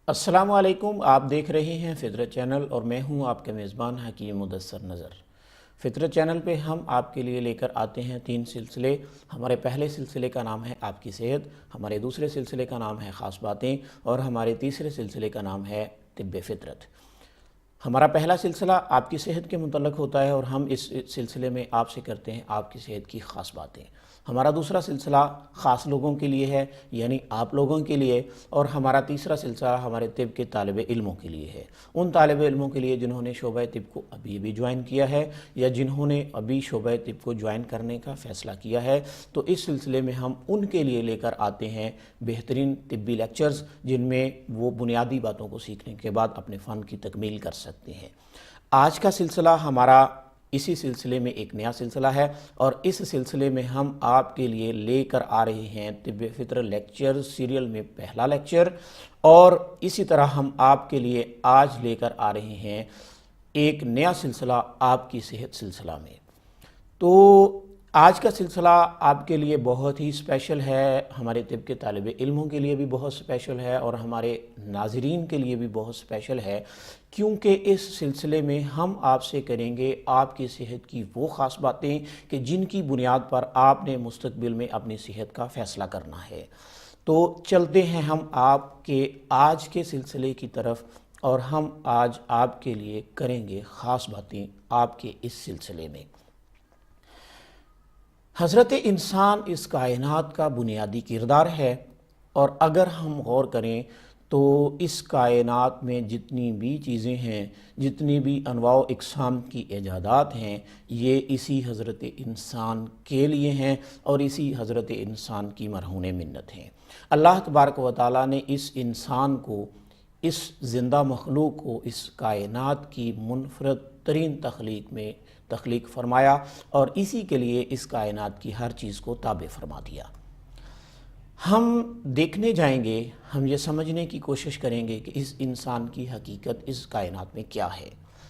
السلام علیکم، آپ دیکھ رہے ہیں فطرت چینل اور میں ہوں آپ کے میزبان حکیم مدثر نظر۔ فطرت چینل پہ ہم آپ کے لیے لے کر آتے ہیں 3 سلسلے۔ ہمارے پہلے سلسلے کا نام ہے آپ کی صحت، ہمارے دوسرے سلسلے کا نام ہے خاص باتیں اور ہمارے تیسرے سلسلے کا نام ہے طب فطرت۔ ہمارا پہلا سلسلہ آپ کی صحت کے متعلق ہوتا ہے اور ہم اس سلسلے میں آپ سے کرتے ہیں آپ کی صحت کی خاص باتیں۔ ہمارا دوسرا سلسلہ خاص لوگوں کے لیے ہے، یعنی آپ لوگوں کے لیے، اور ہمارا تیسرا سلسلہ ہمارے طب کے طالب علموں کے لیے ہے، ان طالب علموں کے لیے جنہوں نے شعبہ طب کو ابھی جوائن کیا ہے یا جنہوں نے ابھی شعبہ طب کو جوائن کرنے کا فیصلہ کیا ہے۔ تو اس سلسلے میں ہم ان کے لیے لے کر آتے ہیں بہترین طبی لیکچرز، جن میں وہ بنیادی باتوں کو سیکھنے کے بعد اپنے فن کی تکمیل کر سکتے ہیں۔ آج کا سلسلہ ہمارا اسی سلسلے میں ایک نیا سلسلہ ہے اور اس سلسلے میں ہم آپ کے لیے لے کر آ رہے ہیں طب فطرت لیکچر سیریل میں پہلا لیکچر، اور اسی طرح ہم آپ کے لیے آج لے کر آ رہے ہیں ایک نیا سلسلہ آپ کی صحت سلسلہ میں۔ تو آج کا سلسلہ آپ کے لیے بہت ہی اسپیشل ہے، ہمارے طب کے طالب علموں کے لیے بھی بہت اسپیشل ہے اور ہمارے ناظرین کے لیے بھی بہت اسپیشل ہے، کیونکہ اس سلسلے میں ہم آپ سے کریں گے آپ کی صحت کی وہ خاص باتیں کہ جن کی بنیاد پر آپ نے مستقبل میں اپنی صحت کا فیصلہ کرنا ہے۔ تو چلتے ہیں ہم آپ کے آج کے سلسلے کی طرف، اور ہم آج آپ کے لیے کریں گے خاص باتیں آپ کے اس سلسلے میں۔ حضرت انسان اس کائنات کا بنیادی کردار ہے، اور اگر ہم غور کریں تو اس کائنات میں جتنی بھی چیزیں ہیں، جتنی بھی انواع و اقسام کی ایجادات ہیں، یہ اسی حضرت انسان کے لیے ہیں اور اسی حضرت انسان کی مرہون منت ہیں۔ اللہ تبارک و تعالیٰ نے اس انسان کو، اس زندہ مخلوق کو اس کائنات کی منفرد ترین تخلیق میں تخلیق فرمایا اور اسی کے لیے اس کائنات کی ہر چیز کو تابع فرما دیا۔ ہم دیکھنے جائیں گے، ہم یہ سمجھنے کی کوشش کریں گے کہ اس انسان کی حقیقت اس کائنات میں کیا ہے۔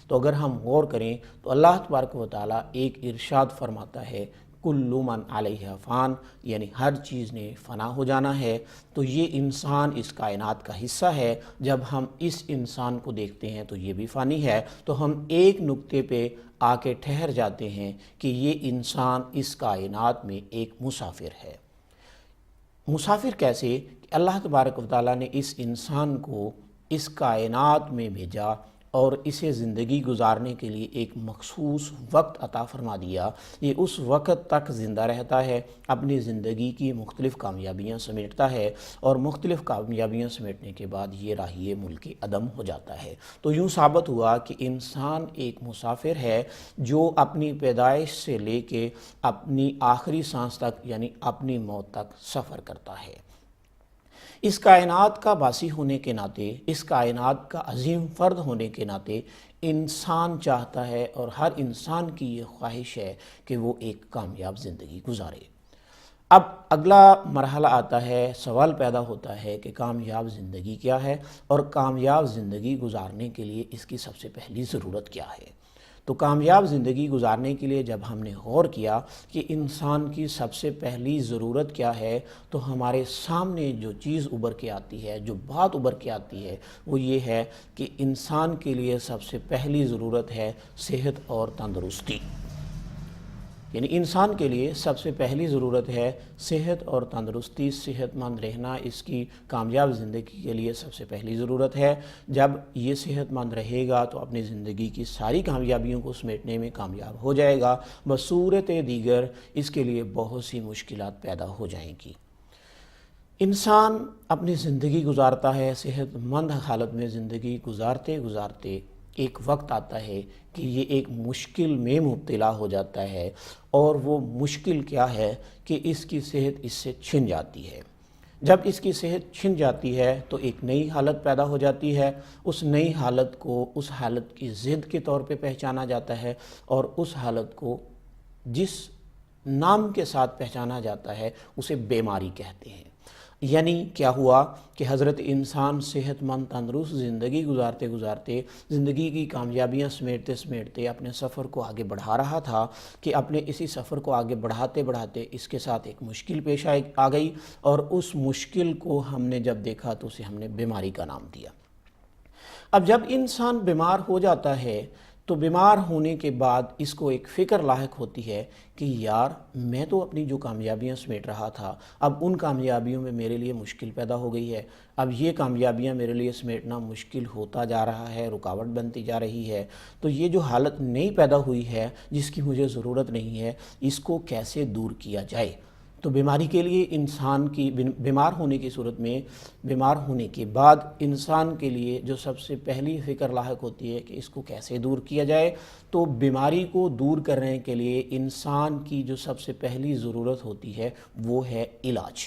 تو اگر ہم غور کریں تو اللہ تبارک و تعالیٰ ایک ارشاد فرماتا ہے، کل من علیہ فان، یعنی ہر چیز نے فنا ہو جانا ہے۔ تو یہ انسان اس کائنات کا حصہ ہے۔ جب ہم اس انسان کو دیکھتے ہیں تو یہ بھی فانی ہے، تو ہم ایک نقطے پہ آ کے ٹھہر جاتے ہیں کہ یہ انسان اس کائنات میں ایک مسافر ہے۔ مسافر کیسے؟ کہ اللہ تبارک و تعالیٰ نے اس انسان کو اس کائنات میں بھیجا اور اسے زندگی گزارنے کے لیے ایک مخصوص وقت عطا فرما دیا۔ یہ اس وقت تک زندہ رہتا ہے، اپنی زندگی کی مختلف کامیابیاں سمیٹتا ہے، اور مختلف کامیابیاں سمیٹنے کے بعد یہ راہی ملک عدم ہو جاتا ہے۔ تو یوں ثابت ہوا کہ انسان ایک مسافر ہے جو اپنی پیدائش سے لے کے اپنی آخری سانس تک، یعنی اپنی موت تک سفر کرتا ہے۔ اس کائنات کا باسی ہونے کے ناطے، اس کائنات کا عظیم فرد ہونے کے ناطے انسان چاہتا ہے، اور ہر انسان کی یہ خواہش ہے کہ وہ ایک کامیاب زندگی گزارے۔ اب اگلا مرحلہ آتا ہے، سوال پیدا ہوتا ہے کہ کامیاب زندگی کیا ہے، اور کامیاب زندگی گزارنے کے لیے اس کی سب سے پہلی ضرورت کیا ہے۔ تو کامیاب زندگی گزارنے کے لیے جب ہم نے غور کیا کہ انسان کی سب سے پہلی ضرورت کیا ہے، تو ہمارے سامنے جو چیز ابھر کے آتی ہے، جو بات ابھر کے آتی ہے، وہ یہ ہے کہ انسان کے لیے سب سے پہلی ضرورت ہے صحت اور تندرستی۔ یعنی انسان کے لیے سب سے پہلی ضرورت ہے صحت اور تندرستی، صحت مند رہنا اس کی کامیاب زندگی کے لیے سب سے پہلی ضرورت ہے۔ جب یہ صحت مند رہے گا تو اپنی زندگی کی ساری کامیابیوں کو سمیٹنے میں کامیاب ہو جائے گا، بصورت دیگر اس کے لیے بہت سی مشکلات پیدا ہو جائیں گی۔ انسان اپنی زندگی گزارتا ہے، صحت مند حالت میں زندگی گزارتے گزارتے ایک وقت آتا ہے کہ یہ ایک مشکل میں مبتلا ہو جاتا ہے، اور وہ مشکل کیا ہے کہ اس کی صحت اس سے چھن جاتی ہے۔ جب اس کی صحت چھن جاتی ہے تو ایک نئی حالت پیدا ہو جاتی ہے۔ اس نئی حالت کو اس حالت کی ضد کے طور پہ پہچانا جاتا ہے، اور اس حالت کو جس نام کے ساتھ پہچانا جاتا ہے اسے بیماری کہتے ہیں۔ یعنی کیا ہوا کہ حضرت انسان صحت مند تندرست زندگی گزارتے گزارتے، زندگی کی کامیابیاں سمیٹتے سمیٹتے اپنے سفر کو آگے بڑھا رہا تھا کہ اپنے اسی سفر کو آگے بڑھاتے بڑھاتے اس کے ساتھ ایک مشکل پیش آ گئی، اور اس مشکل کو ہم نے جب دیکھا تو اسے ہم نے بیماری کا نام دیا۔ اب جب انسان بیمار ہو جاتا ہے تو بیمار ہونے کے بعد اس کو ایک فکر لاحق ہوتی ہے کہ یار میں تو اپنی جو کامیابیاں سمیٹ رہا تھا، اب ان کامیابیوں میں میرے لیے مشکل پیدا ہو گئی ہے، اب یہ کامیابیاں میرے لیے سمیٹنا مشکل ہوتا جا رہا ہے، رکاوٹ بنتی جا رہی ہے، تو یہ جو حالت نئی پیدا ہوئی ہے جس کی مجھے ضرورت نہیں ہے، اس کو کیسے دور کیا جائے؟ تو بیماری کے لیے انسان کی بیمار ہونے کی صورت میں، بیمار ہونے کے بعد انسان کے لیے جو سب سے پہلی فکر لاحق ہوتی ہے کہ اس کو کیسے دور کیا جائے، تو بیماری کو دور کرنے کے لیے انسان کی جو سب سے پہلی ضرورت ہوتی ہے وہ ہے علاج۔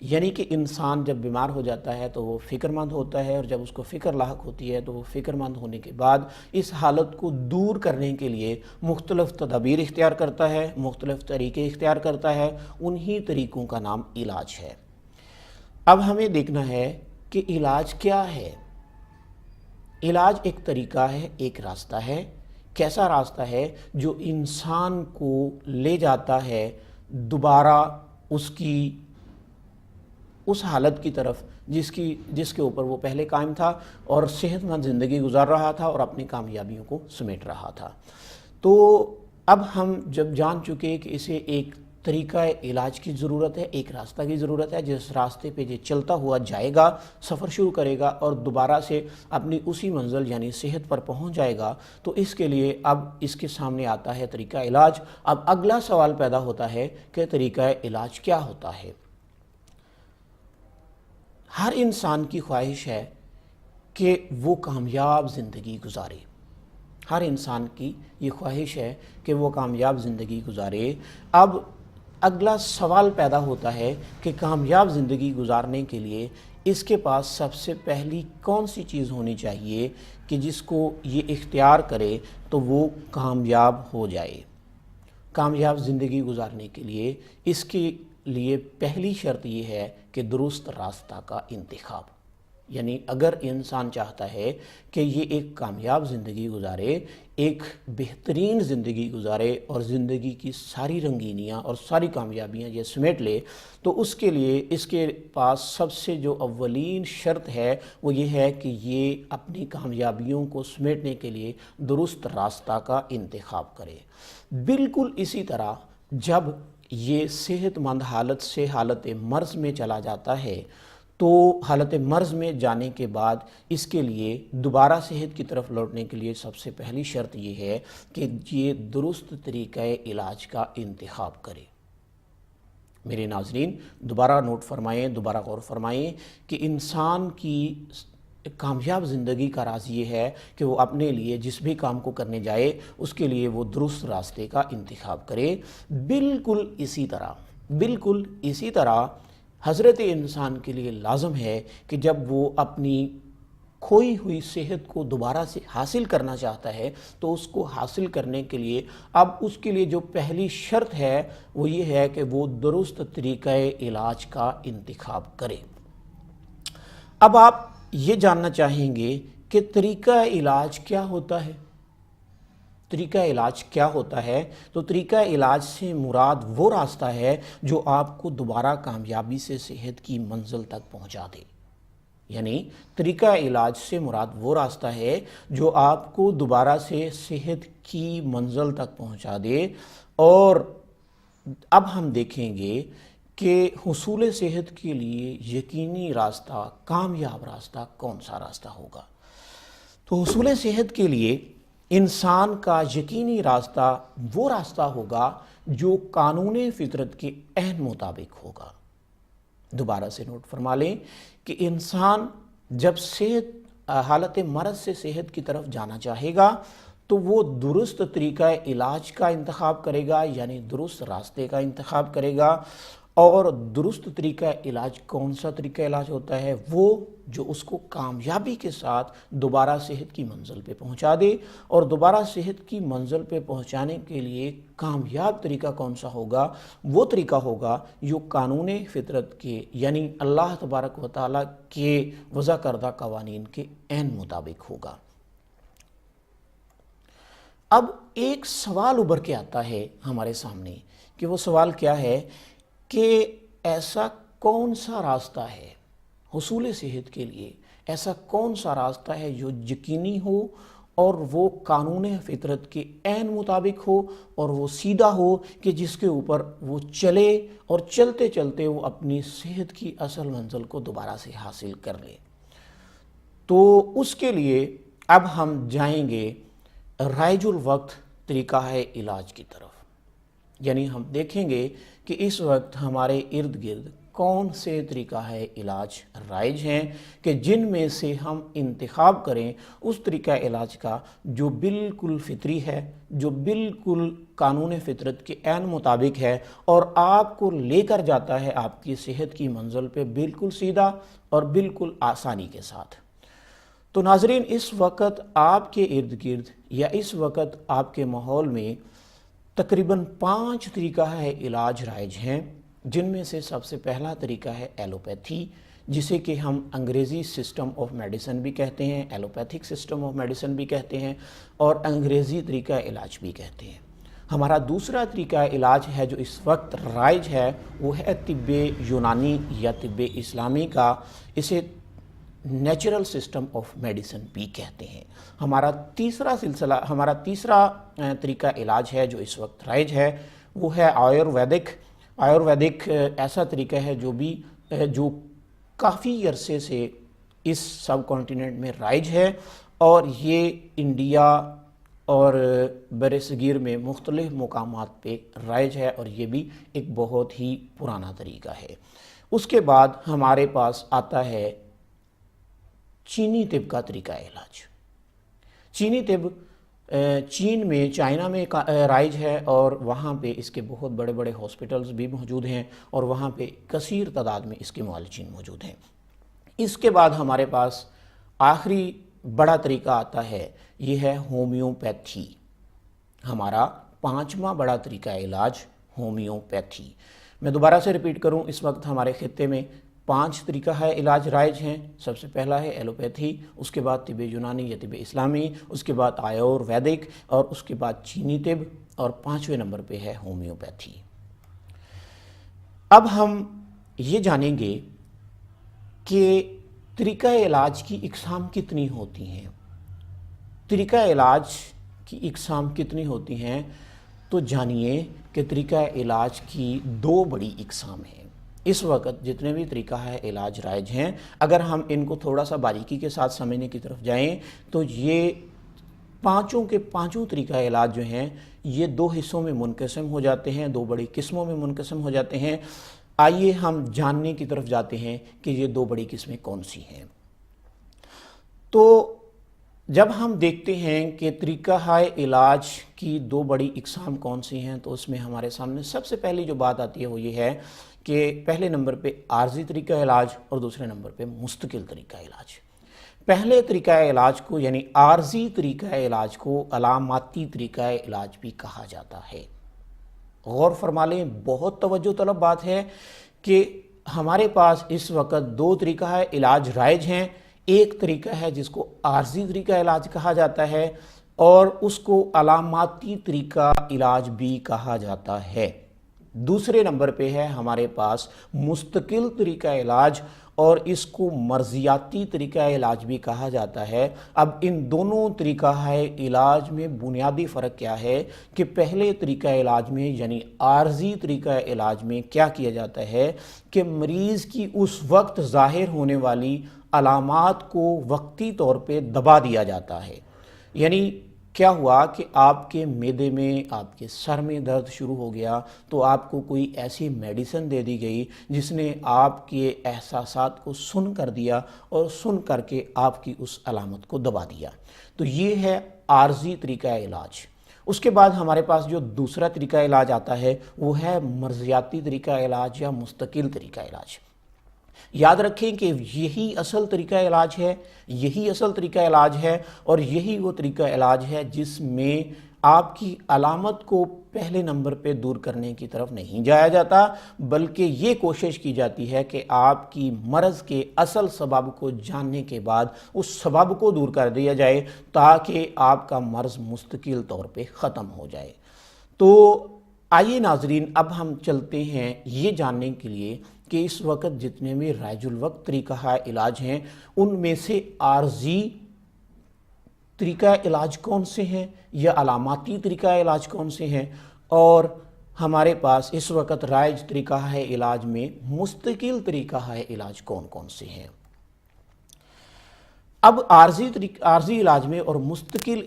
یعنی کہ انسان جب بیمار ہو جاتا ہے تو وہ فکر مند ہوتا ہے، اور جب اس کو فکر لاحق ہوتی ہے تو وہ فکر مند ہونے کے بعد اس حالت کو دور کرنے کے لیے مختلف تدابیر اختیار کرتا ہے، مختلف طریقے اختیار کرتا ہے، انہی طریقوں کا نام علاج ہے۔ اب ہمیں دیکھنا ہے کہ علاج کیا ہے۔ علاج ایک طریقہ ہے، ایک راستہ ہے۔ کیسا راستہ ہے؟ جو انسان کو لے جاتا ہے دوبارہ اس حالت کی طرف جس کے اوپر وہ پہلے قائم تھا اور صحت مند زندگی گزار رہا تھا اور اپنی کامیابیوں کو سمیٹ رہا تھا۔ تو اب ہم جب جان چکے کہ اسے ایک طریقہ علاج کی ضرورت ہے، ایک راستہ کی ضرورت ہے، جس راستے پہ یہ چلتا ہوا جائے گا، سفر شروع کرے گا اور دوبارہ سے اپنی اسی منزل یعنی صحت پر پہنچ جائے گا، تو اس کے لیے اب اس کے سامنے آتا ہے طریقہ علاج۔ اب اگلا سوال پیدا ہوتا ہے کہ طریقہ علاج کیا ہوتا ہے؟ ہر انسان کی خواہش ہے کہ وہ کامیاب زندگی گزارے۔ ہر انسان کی یہ خواہش ہے کہ وہ کامیاب زندگی گزارے۔ اب اگلا سوال پیدا ہوتا ہے کہ کامیاب زندگی گزارنے کے لیے اس کے پاس سب سے پہلی کون سی چیز ہونی چاہیے کہ جس کو یہ اختیار کرے تو وہ کامیاب ہو جائے؟ کامیاب زندگی گزارنے کے لیے اس کے لیے پہلی شرط یہ ہے کہ درست راستہ کا انتخاب۔ یعنی اگر انسان چاہتا ہے کہ یہ ایک کامیاب زندگی گزارے، ایک بہترین زندگی گزارے اور زندگی کی ساری رنگینیاں اور ساری کامیابیاں یہ سمیٹ لے، تو اس کے لیے اس کے پاس سب سے جو اولین شرط ہے وہ یہ ہے کہ یہ اپنی کامیابیوں کو سمیٹنے کے لیے درست راستہ کا انتخاب کرے۔ بالکل اسی طرح جب یہ صحت مند حالت سے حالت مرض میں چلا جاتا ہے تو حالت مرض میں جانے کے بعد اس کے لیے دوبارہ صحت کی طرف لوٹنے کے لیے سب سے پہلی شرط یہ ہے کہ یہ درست طریقہ علاج کا انتخاب کرے۔ میرے ناظرین دوبارہ نوٹ فرمائیں، دوبارہ غور فرمائیں کہ انسان کی کامیاب زندگی کا راز یہ ہے کہ وہ اپنے لیے جس بھی کام کو کرنے جائے اس کے لیے وہ درست راستے کا انتخاب کرے۔ بالکل اسی طرح حضرت انسان کے لیے لازم ہے کہ جب وہ اپنی کھوئی ہوئی صحت کو دوبارہ سے حاصل کرنا چاہتا ہے تو اس کو حاصل کرنے کے لیے اب اس کے لیے جو پہلی شرط ہے وہ یہ ہے کہ وہ درست طریقہ علاج کا انتخاب کرے۔ اب آپ یہ جاننا چاہیں گے کہ طریقہ علاج کیا ہوتا ہے؟ طریقہ علاج کیا ہوتا ہے؟ تو طریقہ علاج سے مراد وہ راستہ ہے جو آپ کو دوبارہ کامیابی سے صحت کی منزل تک پہنچا دے۔ یعنی طریقہ علاج سے مراد وہ راستہ ہے جو آپ کو دوبارہ سے صحت کی منزل تک پہنچا دے۔ اور اب ہم دیکھیں گے کہ حصول صحت کے لیے یقینی راستہ، کامیاب راستہ کون سا راستہ ہوگا؟ تو حصول صحت کے لیے انسان کا یقینی راستہ وہ راستہ ہوگا جو قانون فطرت کے عین مطابق ہوگا۔ دوبارہ سے نوٹ فرما لیں کہ انسان جب حالت مرض سے صحت کی طرف جانا چاہے گا تو وہ درست طریقہ علاج کا انتخاب کرے گا، یعنی درست راستے کا انتخاب کرے گا۔ اور درست طریقہ علاج کون سا طریقہ علاج ہوتا ہے؟ وہ جو اس کو کامیابی کے ساتھ دوبارہ صحت کی منزل پہ پہنچا دے۔ اور دوبارہ صحت کی منزل پہ پہنچانے کے لیے کامیاب طریقہ کون سا ہوگا؟ وہ طریقہ ہوگا جو قانون فطرت کے یعنی اللہ تبارک و تعالیٰ کے وضع کردہ قوانین کے عین مطابق ہوگا۔ اب ایک سوال ابھر کے آتا ہے ہمارے سامنے کہ وہ سوال کیا ہے کہ ایسا کون سا راستہ ہے حصول صحت کے لیے، ایسا کون سا راستہ ہے جو یقینی ہو اور وہ قانون فطرت کے عین مطابق ہو اور وہ سیدھا ہو کہ جس کے اوپر وہ چلے اور چلتے چلتے وہ اپنی صحت کی اصل منزل کو دوبارہ سے حاصل کر لے۔ تو اس کے لیے اب ہم جائیں گے رائج الوقت طریقہ ہے علاج کی طرف، یعنی ہم دیکھیں گے کہ اس وقت ہمارے ارد گرد کون سے طریقہ ہے علاج رائج ہیں کہ جن میں سے ہم انتخاب کریں اس طریقہ علاج کا جو بالکل فطری ہے، جو بالکل قانون فطرت کے عین مطابق ہے اور آپ کو لے کر جاتا ہے آپ کی صحت کی منزل پہ بالکل سیدھا اور بالکل آسانی کے ساتھ۔ تو ناظرین، اس وقت آپ کے ارد گرد یا اس وقت آپ کے ماحول میں تقریباً 5 طریقہ ہے علاج رائج ہیں، جن میں سے سب سے پہلا طریقہ ہے ایلوپیتھی، جسے کہ ہم انگریزی سسٹم آف میڈیسن بھی کہتے ہیں، ایلوپیتھک سسٹم آف میڈیسن بھی کہتے ہیں اور انگریزی طریقہ علاج بھی کہتے ہیں۔ ہمارا دوسرا طریقہ علاج ہے جو اس وقت رائج ہے، وہ ہے طب یونانی یا طب اسلامی کا، اسے نیچرل سسٹم آف میڈیسن بھی کہتے ہیں۔ ہمارا تیسرا طریقہ علاج ہے جو اس وقت رائج ہے، وہ ہے آیورویدک۔ آیورویدک ایسا طریقہ ہے جو کافی عرصے سے اس سب کانٹیننٹ میں رائج ہے اور یہ انڈیا اور بر صغیر میں مختلف مقامات پہ رائج ہے اور یہ بھی ایک بہت ہی پرانا طریقہ ہے۔ اس کے بعد ہمارے پاس آتا ہے چینی طب کا طریقہ علاج۔ چینی طب چین میں، چائنا میں رائج ہے اور وہاں پہ اس کے بہت بڑے بڑے ہاسپٹلز بھی موجود ہیں اور وہاں پہ کثیر تعداد میں اس کے معالجین موجود ہیں۔ اس کے بعد ہمارے پاس آخری بڑا طریقہ آتا ہے، یہ ہے ہومیوپیتھی۔ ہمارا 5واں بڑا طریقہ علاج ہومیوپیتھی۔ میں دوبارہ سے ریپیٹ کروں، اس وقت ہمارے خطے میں 5 طریقہ ہے علاج رائج ہیں۔ سب سے پہلا ہے ایلوپیتھی، اس کے بعد طب یونانی یا طب اسلامی، اس کے بعد آیورویدک اور اس کے بعد چینی طب اور 5ویں نمبر پہ ہے ہومیوپیتھی۔ اب ہم یہ جانیں گے کہ طریقہ علاج کی اقسام کتنی ہوتی ہیں۔ طریقہ علاج کی اقسام کتنی ہوتی ہیں تو جانیے کہ طریقہ علاج کی 2 بڑی اقسام ہیں۔ اس وقت جتنے بھی طریقہ ہے علاج رائج ہیں، اگر ہم ان کو تھوڑا سا باریکی کے ساتھ سمجھنے کی طرف جائیں تو یہ 5 کے 5 طریقہ علاج جو ہیں یہ 2 حصوں میں منقسم ہو جاتے ہیں، 2 بڑی قسموں میں منقسم ہو جاتے ہیں۔ آئیے ہم جاننے کی طرف جاتے ہیں کہ یہ 2 بڑی قسمیں کون سی ہیں۔ تو جب ہم دیکھتے ہیں کہ طریقہ علاج کی 2 بڑی اقسام کون سی ہیں تو اس میں ہمارے سامنے سب سے پہلی جو بات آتی ہے وہ یہ ہے کہ پہلے نمبر پہ عارضی طریقہ علاج اور دوسرے نمبر پہ مستقل طریقہ علاج۔ پہلے طریقہ علاج کو یعنی عارضی طریقہ علاج کو علاماتی طریقہ علاج بھی کہا جاتا ہے۔ غور فرما لیں، بہت توجہ طلب بات ہے کہ ہمارے پاس اس وقت 2 طریقہ علاج رائج ہیں۔ ایک طریقہ ہے جس کو عارضی طریقہ علاج کہا جاتا ہے اور اس کو علاماتی طریقہ علاج بھی کہا جاتا ہے۔ دوسرے نمبر پہ ہے ہمارے پاس مستقل طریقہ علاج اور اس کو مرضیاتی طریقہ علاج بھی کہا جاتا ہے۔ اب ان دونوں طریقہ علاج میں بنیادی فرق کیا ہے کہ پہلے طریقہ علاج میں یعنی عارضی طریقہ علاج میں کیا کیا جاتا ہے کہ مریض کی اس وقت ظاہر ہونے والی علامات کو وقتی طور پہ دبا دیا جاتا ہے۔ یعنی کیا ہوا کہ آپ کے معدے میں، آپ کے سر میں درد شروع ہو گیا تو آپ کو کوئی ایسی میڈیسن دے دی گئی جس نے آپ کے احساسات کو سن کر دیا اور سن کر کے آپ کی اس علامت کو دبا دیا۔ تو یہ ہے عارضی طریقہ علاج۔ اس کے بعد ہمارے پاس جو دوسرا طریقہ علاج آتا ہے وہ ہے مرضیاتی طریقہ علاج یا مستقل طریقہ علاج۔ یاد رکھیں کہ یہی اصل طریقہ علاج ہے، یہی اصل طریقہ علاج ہے اور یہی وہ طریقہ علاج ہے جس میں آپ کی علامت کو پہلے نمبر پہ دور کرنے کی طرف نہیں جایا جاتا، بلکہ یہ کوشش کی جاتی ہے کہ آپ کی مرض کے اصل سبب کو جاننے کے بعد اس سبب کو دور کر دیا جائے تاکہ آپ کا مرض مستقل طور پہ ختم ہو جائے۔ تو آئیے ناظرین، اب ہم چلتے ہیں یہ جاننے کے لیے کہ اس وقت جتنے بھی رائج الوقت طریقہ علاج ہیں ان میں سے عارضی طریقہ علاج کون سے ہیں یا علاماتی طریقہ علاج کون سے ہیں، اور ہمارے پاس اس وقت رائج طریقہ علاج میں مستقل طریقہ علاج کون کون سے ہیں۔ اب عارضی علاج میں اور مستقل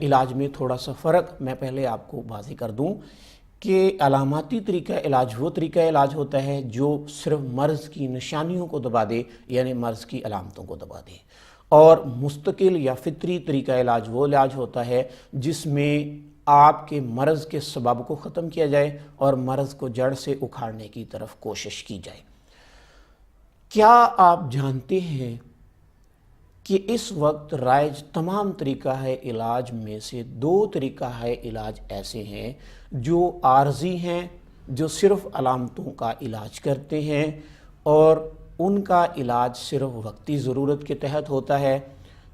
علاج میں تھوڑا سا فرق میں پہلے آپ کو واضح کر دوں کہ علاماتی طریقہ علاج وہ طریقہ علاج ہوتا ہے جو صرف مرض کی نشانیوں کو دبا دے، یعنی مرض کی علامتوں کو دبا دے، اور مستقل یا فطری طریقہ علاج وہ علاج ہوتا ہے جس میں آپ کے مرض کے سبب کو ختم کیا جائے اور مرض کو جڑ سے اکھاڑنے کی طرف کوشش کی جائے۔ کیا آپ جانتے ہیں کہ اس وقت رائج تمام طریقہ علاج میں سے 2 طریقہ علاج ایسے ہیں جو عارضی ہیں، جو صرف علامتوں کا علاج کرتے ہیں اور ان کا علاج صرف وقتی ضرورت کے تحت ہوتا ہے۔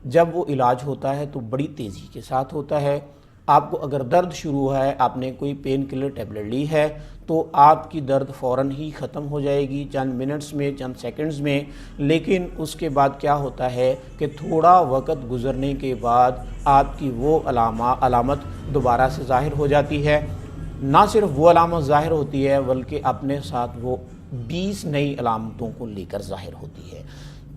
جب وہ علاج ہوتا ہے تو بڑی تیزی کے ساتھ ہوتا ہے۔ آپ کو اگر درد شروع ہوا ہے، آپ نے کوئی پین کلر ٹیبلٹ لی ہے تو آپ کی درد فوراً ہی ختم ہو جائے گی، چند منٹس میں، چند سیکنڈز میں، لیکن اس کے بعد کیا ہوتا ہے کہ تھوڑا وقت گزرنے کے بعد آپ کی وہ علامت دوبارہ سے ظاہر ہو جاتی ہے۔ نہ صرف وہ علامت ظاہر ہوتی ہے بلکہ اپنے ساتھ وہ 20 نئی علامتوں کو لے کر ظاہر ہوتی ہے۔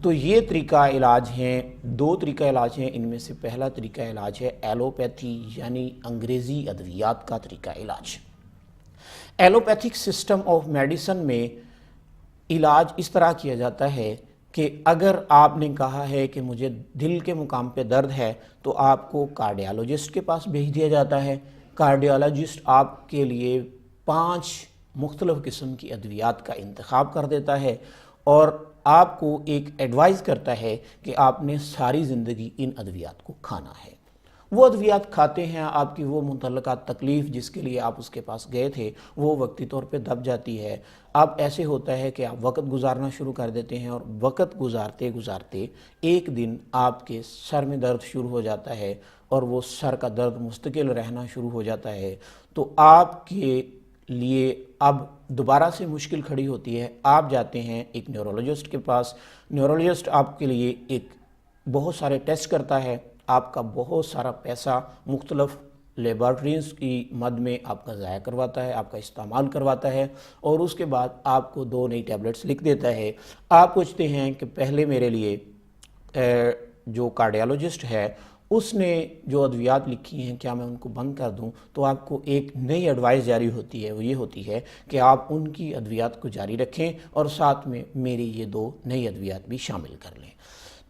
تو یہ طریقہ علاج ہیں، 2 طریقہ علاج ہیں۔ ان میں سے پہلا طریقہ علاج ہے ایلوپیتھی، یعنی انگریزی ادویات کا طریقہ علاج۔ ایلوپیتھک سسٹم آف میڈیسن میں علاج اس طرح کیا جاتا ہے کہ اگر آپ نے کہا ہے کہ مجھے دل کے مقام پہ درد ہے تو آپ کو کارڈیالوجسٹ کے پاس بھیج دیا جاتا ہے۔ کارڈیالوجسٹ آپ کے لیے 5 مختلف قسم کی ادویات کا انتخاب کر دیتا ہے اور آپ کو ایک ایڈوائز کرتا ہے کہ آپ نے ساری زندگی ان ادویات کو کھانا ہے۔ وہ ادویات کھاتے ہیں، آپ کی وہ متعلقہ تکلیف جس کے لیے آپ اس کے پاس گئے تھے وہ وقتی طور پہ دب جاتی ہے۔ اب ایسے ہوتا ہے کہ آپ وقت گزارنا شروع کر دیتے ہیں اور وقت گزارتے گزارتے ایک دن آپ کے سر میں درد شروع ہو جاتا ہے اور وہ سر کا درد مستقل رہنا شروع ہو جاتا ہے۔ تو آپ کے لیے اب دوبارہ سے مشکل کھڑی ہوتی ہے۔ آپ جاتے ہیں ایک نیورولوجسٹ کے پاس۔ نیورولوجسٹ آپ کے لیے ایک بہت سارے ٹیسٹ کرتا ہے، آپ کا بہت سارا پیسہ مختلف لیبارٹریز کی مد میں آپ کا ضائع کرواتا ہے، آپ کا استعمال کرواتا ہے، اور اس کے بعد آپ کو 2 نئی ٹیبلٹس لکھ دیتا ہے۔ آپ پوچھتے ہیں کہ پہلے میرے لیے جو کارڈیالوجسٹ ہے اس نے جو ادویات لکھی ہیں کیا میں ان کو بند کر دوں؟ تو آپ کو ایک نئی ایڈوائز جاری ہوتی ہے، وہ یہ ہوتی ہے کہ آپ ان کی ادویات کو جاری رکھیں اور ساتھ میں میری یہ 2 نئی ادویات بھی شامل کر لیں۔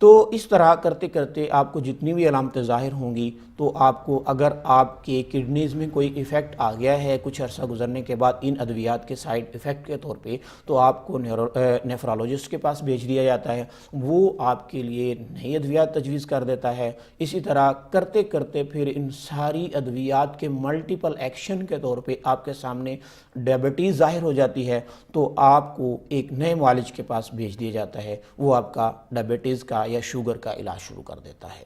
تو اس طرح کرتے کرتے آپ کو جتنی بھی علامتیں ظاہر ہوں گی تو آپ کو اگر آپ کے کڈنیز میں کوئی ایفیکٹ آ گیا ہے کچھ عرصہ گزرنے کے بعد ان ادویات کے سائیڈ ایفیکٹ کے طور پہ، تو آپ کو نیفرالوجسٹ کے پاس بھیج دیا جاتا ہے، وہ آپ کے لیے نئی ادویات تجویز کر دیتا ہے۔ اسی طرح کرتے کرتے پھر ان ساری ادویات کے ملٹیپل ایکشن کے طور پہ آپ کے سامنے ڈائبٹیز ظاہر ہو جاتی ہے، تو آپ کو ایک نئے معالج کے پاس بھیج دیا جاتا ہے، وہ آپ کا ڈائبٹیز کا یا شوگر کا علاج شروع کر دیتا ہے۔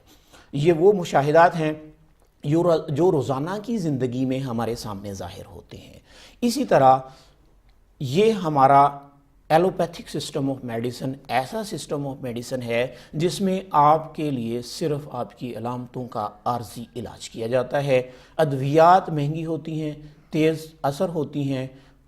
یہ وہ مشاہدات ہیں جو روزانہ کی زندگی میں ہمارے سامنے ظاہر ہوتے ہیں۔ اسی طرح یہ ہمارا ایلوپیتھک سسٹم آف میڈیسن ایسا سسٹم آف میڈیسن ہے جس میں آپ کے لیے صرف آپ کی علامتوں کا عارضی علاج کیا جاتا ہے۔ ادویات مہنگی ہوتی ہیں، تیز اثر ہوتی ہیں،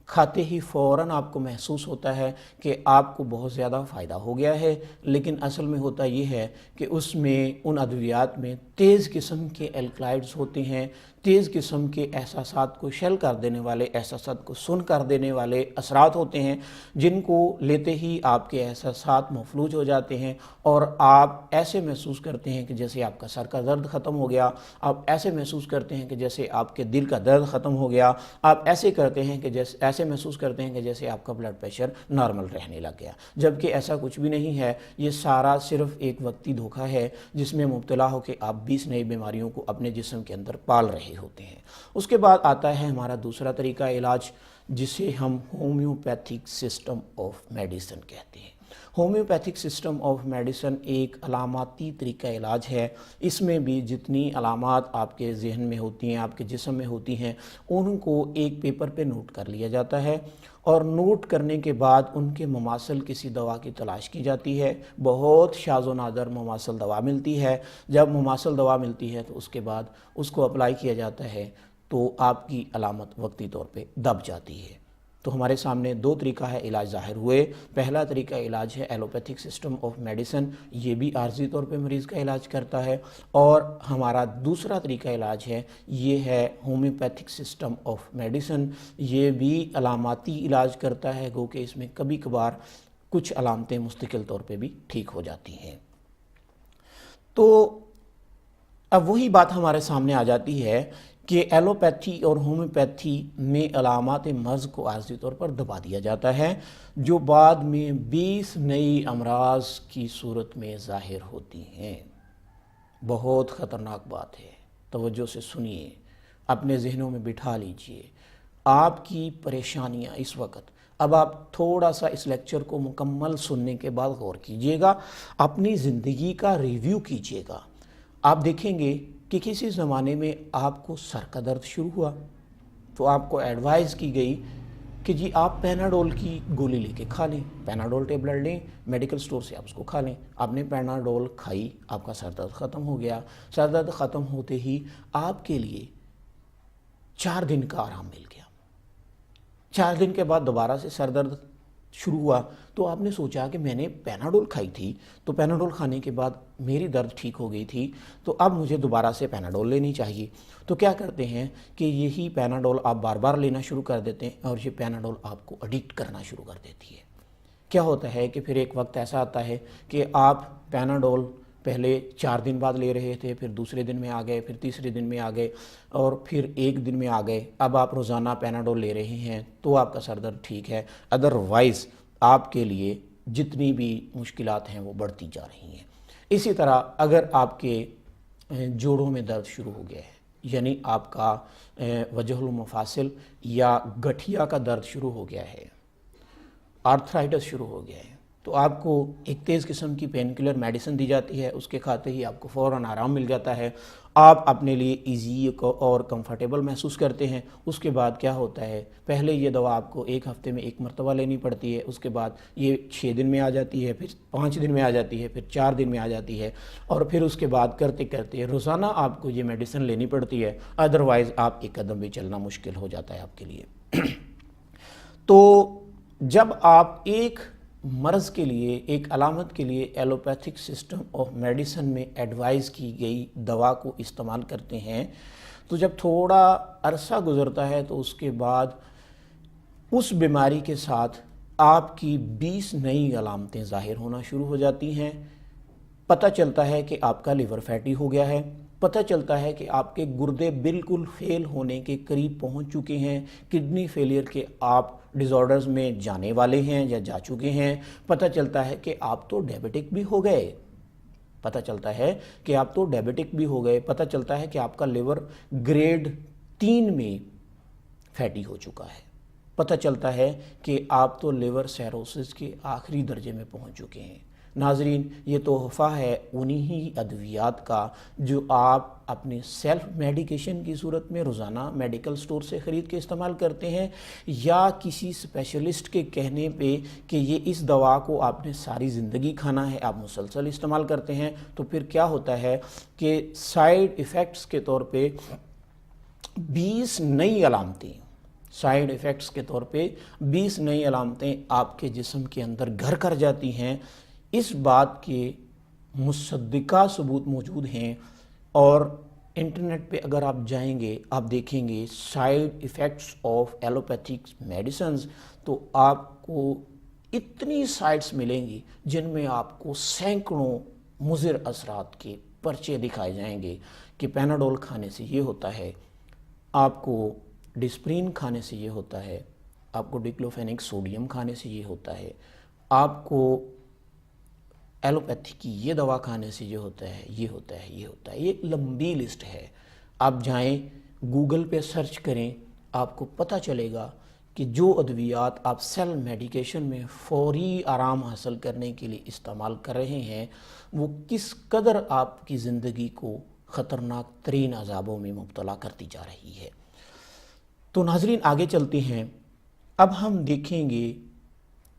کھاتے ہی فوراً آپ کو محسوس ہوتا ہے کہ آپ کو بہت زیادہ فائدہ ہو گیا ہے، لیکن اصل میں ہوتا یہ ہے کہ اس میں ان ادویات میں تیز قسم کے الکلائڈز ہوتے ہیں، تیز قسم کے احساسات کو شل کر دینے والے، احساسات کو سن کر دینے والے اثرات ہوتے ہیں، جن کو لیتے ہی آپ کے احساسات مفلوج ہو جاتے ہیں اور آپ ایسے محسوس کرتے ہیں کہ جیسے آپ کا سر کا درد ختم ہو گیا، آپ ایسے محسوس کرتے ہیں کہ جیسے آپ کے دل کا درد ختم ہو گیا، آپ ایسے کرتے ہیں کہ ایسے محسوس کرتے ہیں کہ جیسے آپ کا بلڈ پریشر نارمل رہنے لگ گیا، جبکہ ایسا کچھ بھی نہیں ہے۔ یہ سارا صرف ایک وقتی دھوکہ ہے جس میں مبتلا ہو کے آپ 20 نئی بیماریوں کو اپنے جسم کے اندر پال رہے ہوتے ہیں۔ اس کے بعد آتا ہے ہمارا دوسرا طریقہ علاج جسے ہم ہومیوپیتھک سسٹم آف میڈیسن کہتے ہیں۔ ہومیوپیتھک سسٹم آف میڈیسن ایک علاماتی طریقہ علاج ہے. اس میں بھی جتنی علامات آپ کے ذہن میں ہوتی ہیں، آپ کے جسم میں ہوتی ہیں، ان کو ایک پیپر پہ نوٹ کر لیا جاتا ہے، اور نوٹ کرنے کے بعد ان کے مماثل کسی دوا کی تلاش کی جاتی ہے. بہت شاذ و نادر مماثل دوا ملتی ہے. جب مماثل دوا ملتی ہے تو اس کے بعد اس کو اپلائی کیا جاتا ہے تو آپ کی علامت وقتی طور پہ دب جاتی ہے. تو ہمارے سامنے دو طریقہ ہے علاج ظاہر ہوئے. پہلا طریقہ علاج ہے ایلوپیتھک سسٹم آف میڈیسن، یہ بھی عارضی طور پہ مریض کا علاج کرتا ہے. اور ہمارا دوسرا طریقہ علاج ہے، یہ ہے ہومیوپیتھک سسٹم آف میڈیسن، یہ بھی علاماتی علاج کرتا ہے، گو کہ اس میں کبھی کبھار کچھ علامتیں مستقل طور پہ بھی ٹھیک ہو جاتی ہیں. تو اب وہی بات ہمارے سامنے آ جاتی ہے کہ ایلوپیتھی اور ہومیوپیتھی میں علامات مرض کو عارضی طور پر دبا دیا جاتا ہے، جو بعد میں 20 نئی امراض کی صورت میں ظاہر ہوتی ہیں. بہت خطرناک بات ہے، توجہ سے سنیے، اپنے ذہنوں میں بٹھا لیجئے. آپ کی پریشانیاں اس وقت، اب آپ تھوڑا سا اس لیکچر کو مکمل سننے کے بعد غور کیجئے گا، اپنی زندگی کا ریویو کیجئے گا. آپ دیکھیں گے کہ کسی زمانے میں آپ کو سر کا درد شروع ہوا تو آپ کو ایڈوائز کی گئی کہ جی آپ پیناڈول کی گولی لے کے کھا لیں، پیناڈول ٹیبلٹ لیں میڈیکل سٹور سے، آپ اس کو کھا لیں. آپ نے پیناڈول کھائی، آپ کا سر درد ختم ہو گیا. سر درد ختم ہوتے ہی آپ کے لیے 4 دن کا آرام مل گیا. 4 دن کے بعد دوبارہ سے سر درد شروع ہوا تو آپ نے سوچا کہ میں نے پیناڈول کھائی تھی، تو پیناڈول کھانے کے بعد میری درد ٹھیک ہو گئی تھی، تو اب مجھے دوبارہ سے پیناڈول لینی چاہیے. تو کیا کرتے ہیں کہ یہی پیناڈول آپ بار بار لینا شروع کر دیتے ہیں، اور یہ پیناڈول آپ کو ایڈکٹ کرنا شروع کر دیتی ہے. کیا ہوتا ہے کہ پھر ایک وقت ایسا آتا ہے کہ آپ پیناڈول پہلے 4 دن بعد لے رہے تھے، پھر دوسرے دن میں آ گئے، پھر تیسرے دن میں آ گئے، اور پھر ایک دن میں آ گئے. اب آپ روزانہ پیناڈول لے رہے ہیں تو آپ کا سر درد ٹھیک ہے، ادروائز آپ کے لیے جتنی بھی مشکلات ہیں وہ بڑھتی جا رہی ہیں. اسی طرح اگر آپ کے جوڑوں میں درد شروع ہو گیا ہے، یعنی آپ کا وجہ المفاصل یا گٹھیا کا درد شروع ہو گیا ہے، آرتھرائٹس شروع ہو گیا ہے، تو آپ کو ایک تیز قسم کی پین کلر میڈیسن دی جاتی ہے. اس کے کھاتے ہی آپ کو فوراً آرام مل جاتا ہے، آپ اپنے لیے ایزی اور کمفرٹیبل محسوس کرتے ہیں. اس کے بعد کیا ہوتا ہے، پہلے یہ دوا آپ کو ایک ہفتے میں 1 مرتبہ لینی پڑتی ہے، اس کے بعد یہ 6 دن میں آ جاتی ہے، پھر 5 دن میں آ جاتی ہے، پھر 4 دن میں آ جاتی ہے، اور پھر اس کے بعد کرتے کرتے روزانہ آپ کو یہ میڈیسن لینی پڑتی ہے. ادروائز آپ ایک قدم بھی چلنا مشکل ہو جاتا ہے آپ کے لیے. تو جب آپ ایک مرض کے لیے، ایک علامت کے لیے ایلوپیتھک سسٹم آف میڈیسن میں ایڈوائز کی گئی دوا کو استعمال کرتے ہیں، تو جب تھوڑا عرصہ گزرتا ہے تو اس کے بعد اس بیماری کے ساتھ آپ کی 20 نئی علامتیں ظاہر ہونا شروع ہو جاتی ہیں. پتہ چلتا ہے کہ آپ کا لیور فیٹی ہو گیا ہے، پتہ چلتا ہے کہ آپ کے گردے بالکل فیل ہونے کے قریب پہنچ چکے ہیں، کڈنی فیلئر کے آپ ڈیزارڈرز میں جانے والے ہیں یا جا چکے ہیں. پتہ چلتا ہے کہ آپ تو ڈائبیٹک بھی ہو گئے، پتہ چلتا ہے کہ آپ تو ڈائبیٹک بھی ہو گئے، پتہ چلتا ہے کہ آپ کا لیور گریڈ 3 میں فیٹی ہو چکا ہے، پتہ چلتا ہے کہ آپ تو لیور سیروسس کے آخری درجے میں پہنچ چکے ہیں. ناظرین، یہ تحفہ ہے انہی ہی ادویات کا جو آپ اپنے سیلف میڈیکیشن کی صورت میں روزانہ میڈیکل سٹور سے خرید کے استعمال کرتے ہیں، یا کسی اسپیشلسٹ کے کہنے پہ کہ یہ اس دوا کو آپ نے ساری زندگی کھانا ہے، آپ مسلسل استعمال کرتے ہیں. تو پھر کیا ہوتا ہے کہ سائیڈ ایفیکٹس کے طور پہ 20 نئی علامتیں، سائیڈ ایفیکٹس کے طور پہ 20 نئی علامتیں آپ کے جسم کے اندر گھر کر جاتی ہیں. اس بات کے مصدقہ ثبوت موجود ہیں، اور انٹرنیٹ پہ اگر آپ جائیں گے آپ دیکھیں گے side effects of allopathic medicines, تو آپ کو اتنی سائٹس ملیں گی جن میں آپ کو سینکڑوں مضر اثرات کے پرچے دکھائے جائیں گے کہ پیناڈول کھانے سے یہ ہوتا ہے، آپ کو ڈسپرین کھانے سے یہ ہوتا ہے، آپ کو ڈیکلوفینک سوڈیم کھانے سے یہ ہوتا ہے، آپ کو ایلوپیتھی کی یہ دوا کھانے سے یہ ہوتا ہے، یہ ہوتا ہے، یہ ہوتا ہے. یہ ایک لمبی لسٹ ہے. آپ جائیں گوگل پہ سرچ کریں، آپ کو پتہ چلے گا کہ جو ادویات آپ سیل میڈیکیشن میں فوری آرام حاصل کرنے کے لیے استعمال کر رہے ہیں وہ کس قدر آپ کی زندگی کو خطرناک ترین عذابوں میں مبتلا کرتی جا رہی ہے۔ تو ناظرین آگے چلتے ہیں، اب ہم دیکھیں گے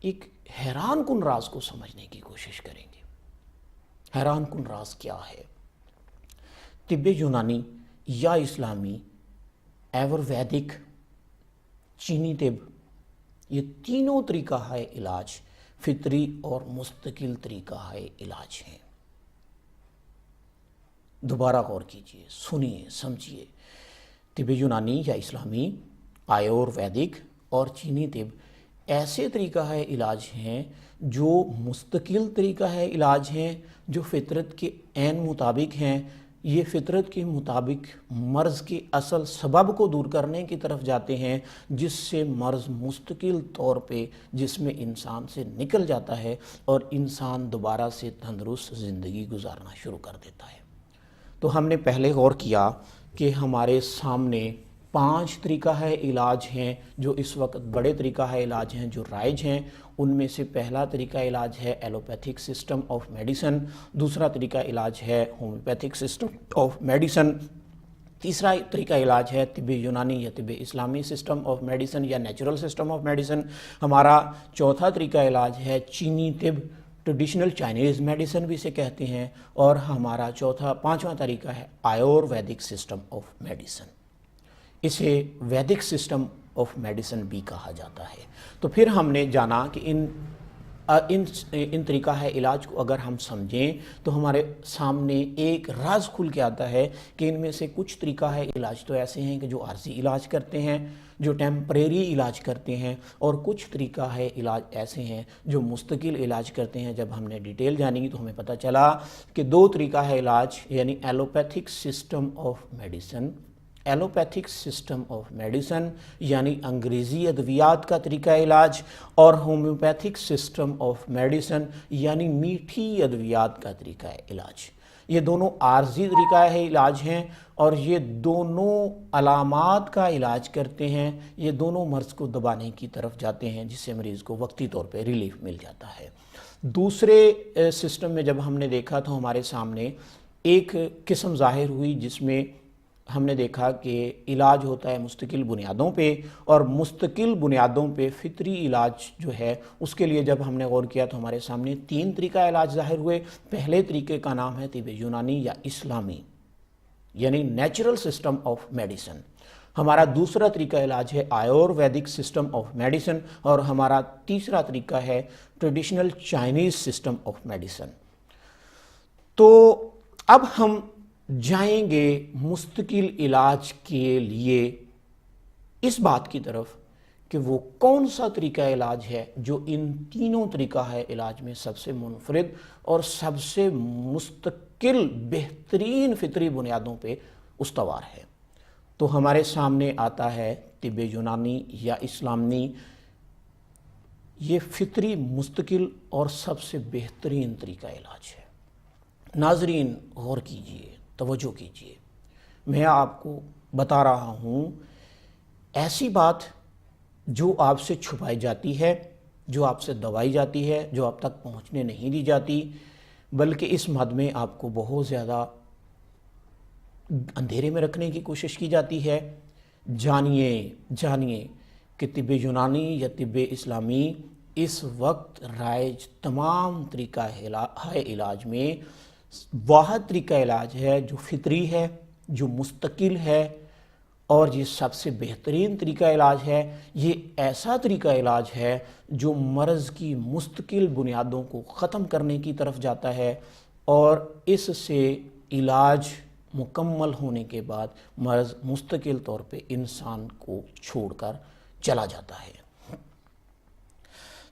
ایک حیران کن راز کو سمجھنے کی کوشش کریں گے۔ حیران کن راز کیا ہے؟ طب یونانی یا اسلامی، آیورویدک، چینی طب، یہ تینوں طریقہ ہے علاج فطری اور مستقل طریقہ ہے علاج ہیں۔ دوبارہ غور کیجئے، سنیے، سمجھیے۔ طب یونانی یا اسلامی، آیورویدک اور چینی طب ایسے طریقہ ہے علاج ہیں جو مستقل طریقہ ہے علاج ہیں، جو فطرت کے عین مطابق ہیں۔ یہ فطرت کے مطابق مرض کے اصل سبب کو دور کرنے کی طرف جاتے ہیں، جس سے مرض مستقل طور پہ جسم انسان سے نکل جاتا ہے اور انسان دوبارہ سے تندرست زندگی گزارنا شروع کر دیتا ہے۔ تو ہم نے پہلے غور کیا کہ ہمارے سامنے 5 طریقہ ہے علاج ہیں جو اس وقت بڑے طریقہ ہے علاج ہیں جو رائج ہیں۔ ان میں سے پہلا طریقہ علاج ہے ایلوپیتھک سسٹم آف میڈیسن، دوسرا طریقہ علاج ہے ہومیوپیتھک سسٹم آف میڈیسن، تیسرا طریقہ علاج ہے طب یونانی یا طب اسلامی سسٹم آف میڈیسن یا نیچرل سسٹم آف میڈیسن۔ ہمارا چوتھا طریقہ علاج ہے چینی طب، ٹریڈیشنل چائنیز میڈیسن بھی اسے کہتے ہیں، اور ہمارا پانچواں طریقہ ہے آیورویدک سسٹم آف میڈیسن، اسے ویدک سسٹم آف میڈیسن بھی کہا جاتا ہے۔ تو پھر ہم نے جانا کہ ان طریقہ ہے علاج کو اگر ہم سمجھیں تو ہمارے سامنے ایک راز کھل کے آتا ہے کہ ان میں سے کچھ طریقہ ہے علاج تو ایسے ہیں کہ جو عارضی علاج کرتے ہیں، جو ٹیمپریری علاج کرتے ہیں، اور کچھ طریقہ ہے علاج ایسے ہیں جو مستقل علاج کرتے ہیں۔ جب ہم نے ڈیٹیل جانی تو ہمیں پتہ چلا کہ 2 طریقہ ہے علاج، یعنی allopathic system of medicine, allopathic system of medicine یعنی انگریزی ادویات کا طریقہ علاج، اور ہومیوپیتھک سسٹم آف میڈیسن یعنی میٹھی ادویات کا طریقہ علاج۔ یہ دونوں عارضی طریقہ ہے علاج ہیں اور یہ دونوں علامات کا علاج کرتے ہیں، یہ دونوں مرض کو دبانے کی طرف جاتے ہیں جس سے مریض کو وقتی طور پہ ریلیف مل جاتا ہے۔ دوسرے سسٹم میں جب ہم نے دیکھا تو ہمارے سامنے ایک قسم ظاہر ہوئی جس میں ہم نے دیکھا کہ علاج ہوتا ہے مستقل بنیادوں پہ، اور مستقل بنیادوں پہ فطری علاج جو ہے اس کے لیے جب ہم نے غور کیا تو ہمارے سامنے 3 طریقہ علاج ظاہر ہوئے۔ پہلے طریقے کا نام ہے طب یونانی یا اسلامی یعنی نیچرل سسٹم آف میڈیسن، ہمارا دوسرا طریقہ علاج ہے آیورویدک سسٹم آف میڈیسن، اور ہمارا تیسرا طریقہ ہے traditional Chinese system of medicine. تو اب ہم جائیں گے مستقل علاج کے لیے اس بات کی طرف کہ وہ کون سا طریقہ علاج ہے جو ان تینوں طریقہ ہے علاج میں سب سے منفرد اور سب سے مستقل بہترین فطری بنیادوں پہ استوار ہے۔ تو ہمارے سامنے آتا ہے طب یونانی یا اسلامی، یہ فطری مستقل اور سب سے بہترین طریقہ علاج ہے۔ ناظرین غور کیجئے، توجہ کیجئے، میں آپ کو بتا رہا ہوں ایسی بات جو آپ سے چھپائی جاتی ہے، جو آپ سے دبائی جاتی ہے، جو آپ تک پہنچنے نہیں دی جاتی، بلکہ اس مد میں آپ کو بہت زیادہ اندھیرے میں رکھنے کی کوشش کی جاتی ہے۔ جانیے کہ طب یونانی یا طب اسلامی اس وقت رائج تمام طریقہ ہے علاج میں واحد طریقہ علاج ہے جو فطری ہے، جو مستقل ہے، اور یہ سب سے بہترین طریقہ علاج ہے۔ یہ ایسا طریقہ علاج ہے جو مرض کی مستقل بنیادوں کو ختم کرنے کی طرف جاتا ہے، اور اس سے علاج مکمل ہونے کے بعد مرض مستقل طور پہ انسان کو چھوڑ کر چلا جاتا ہے۔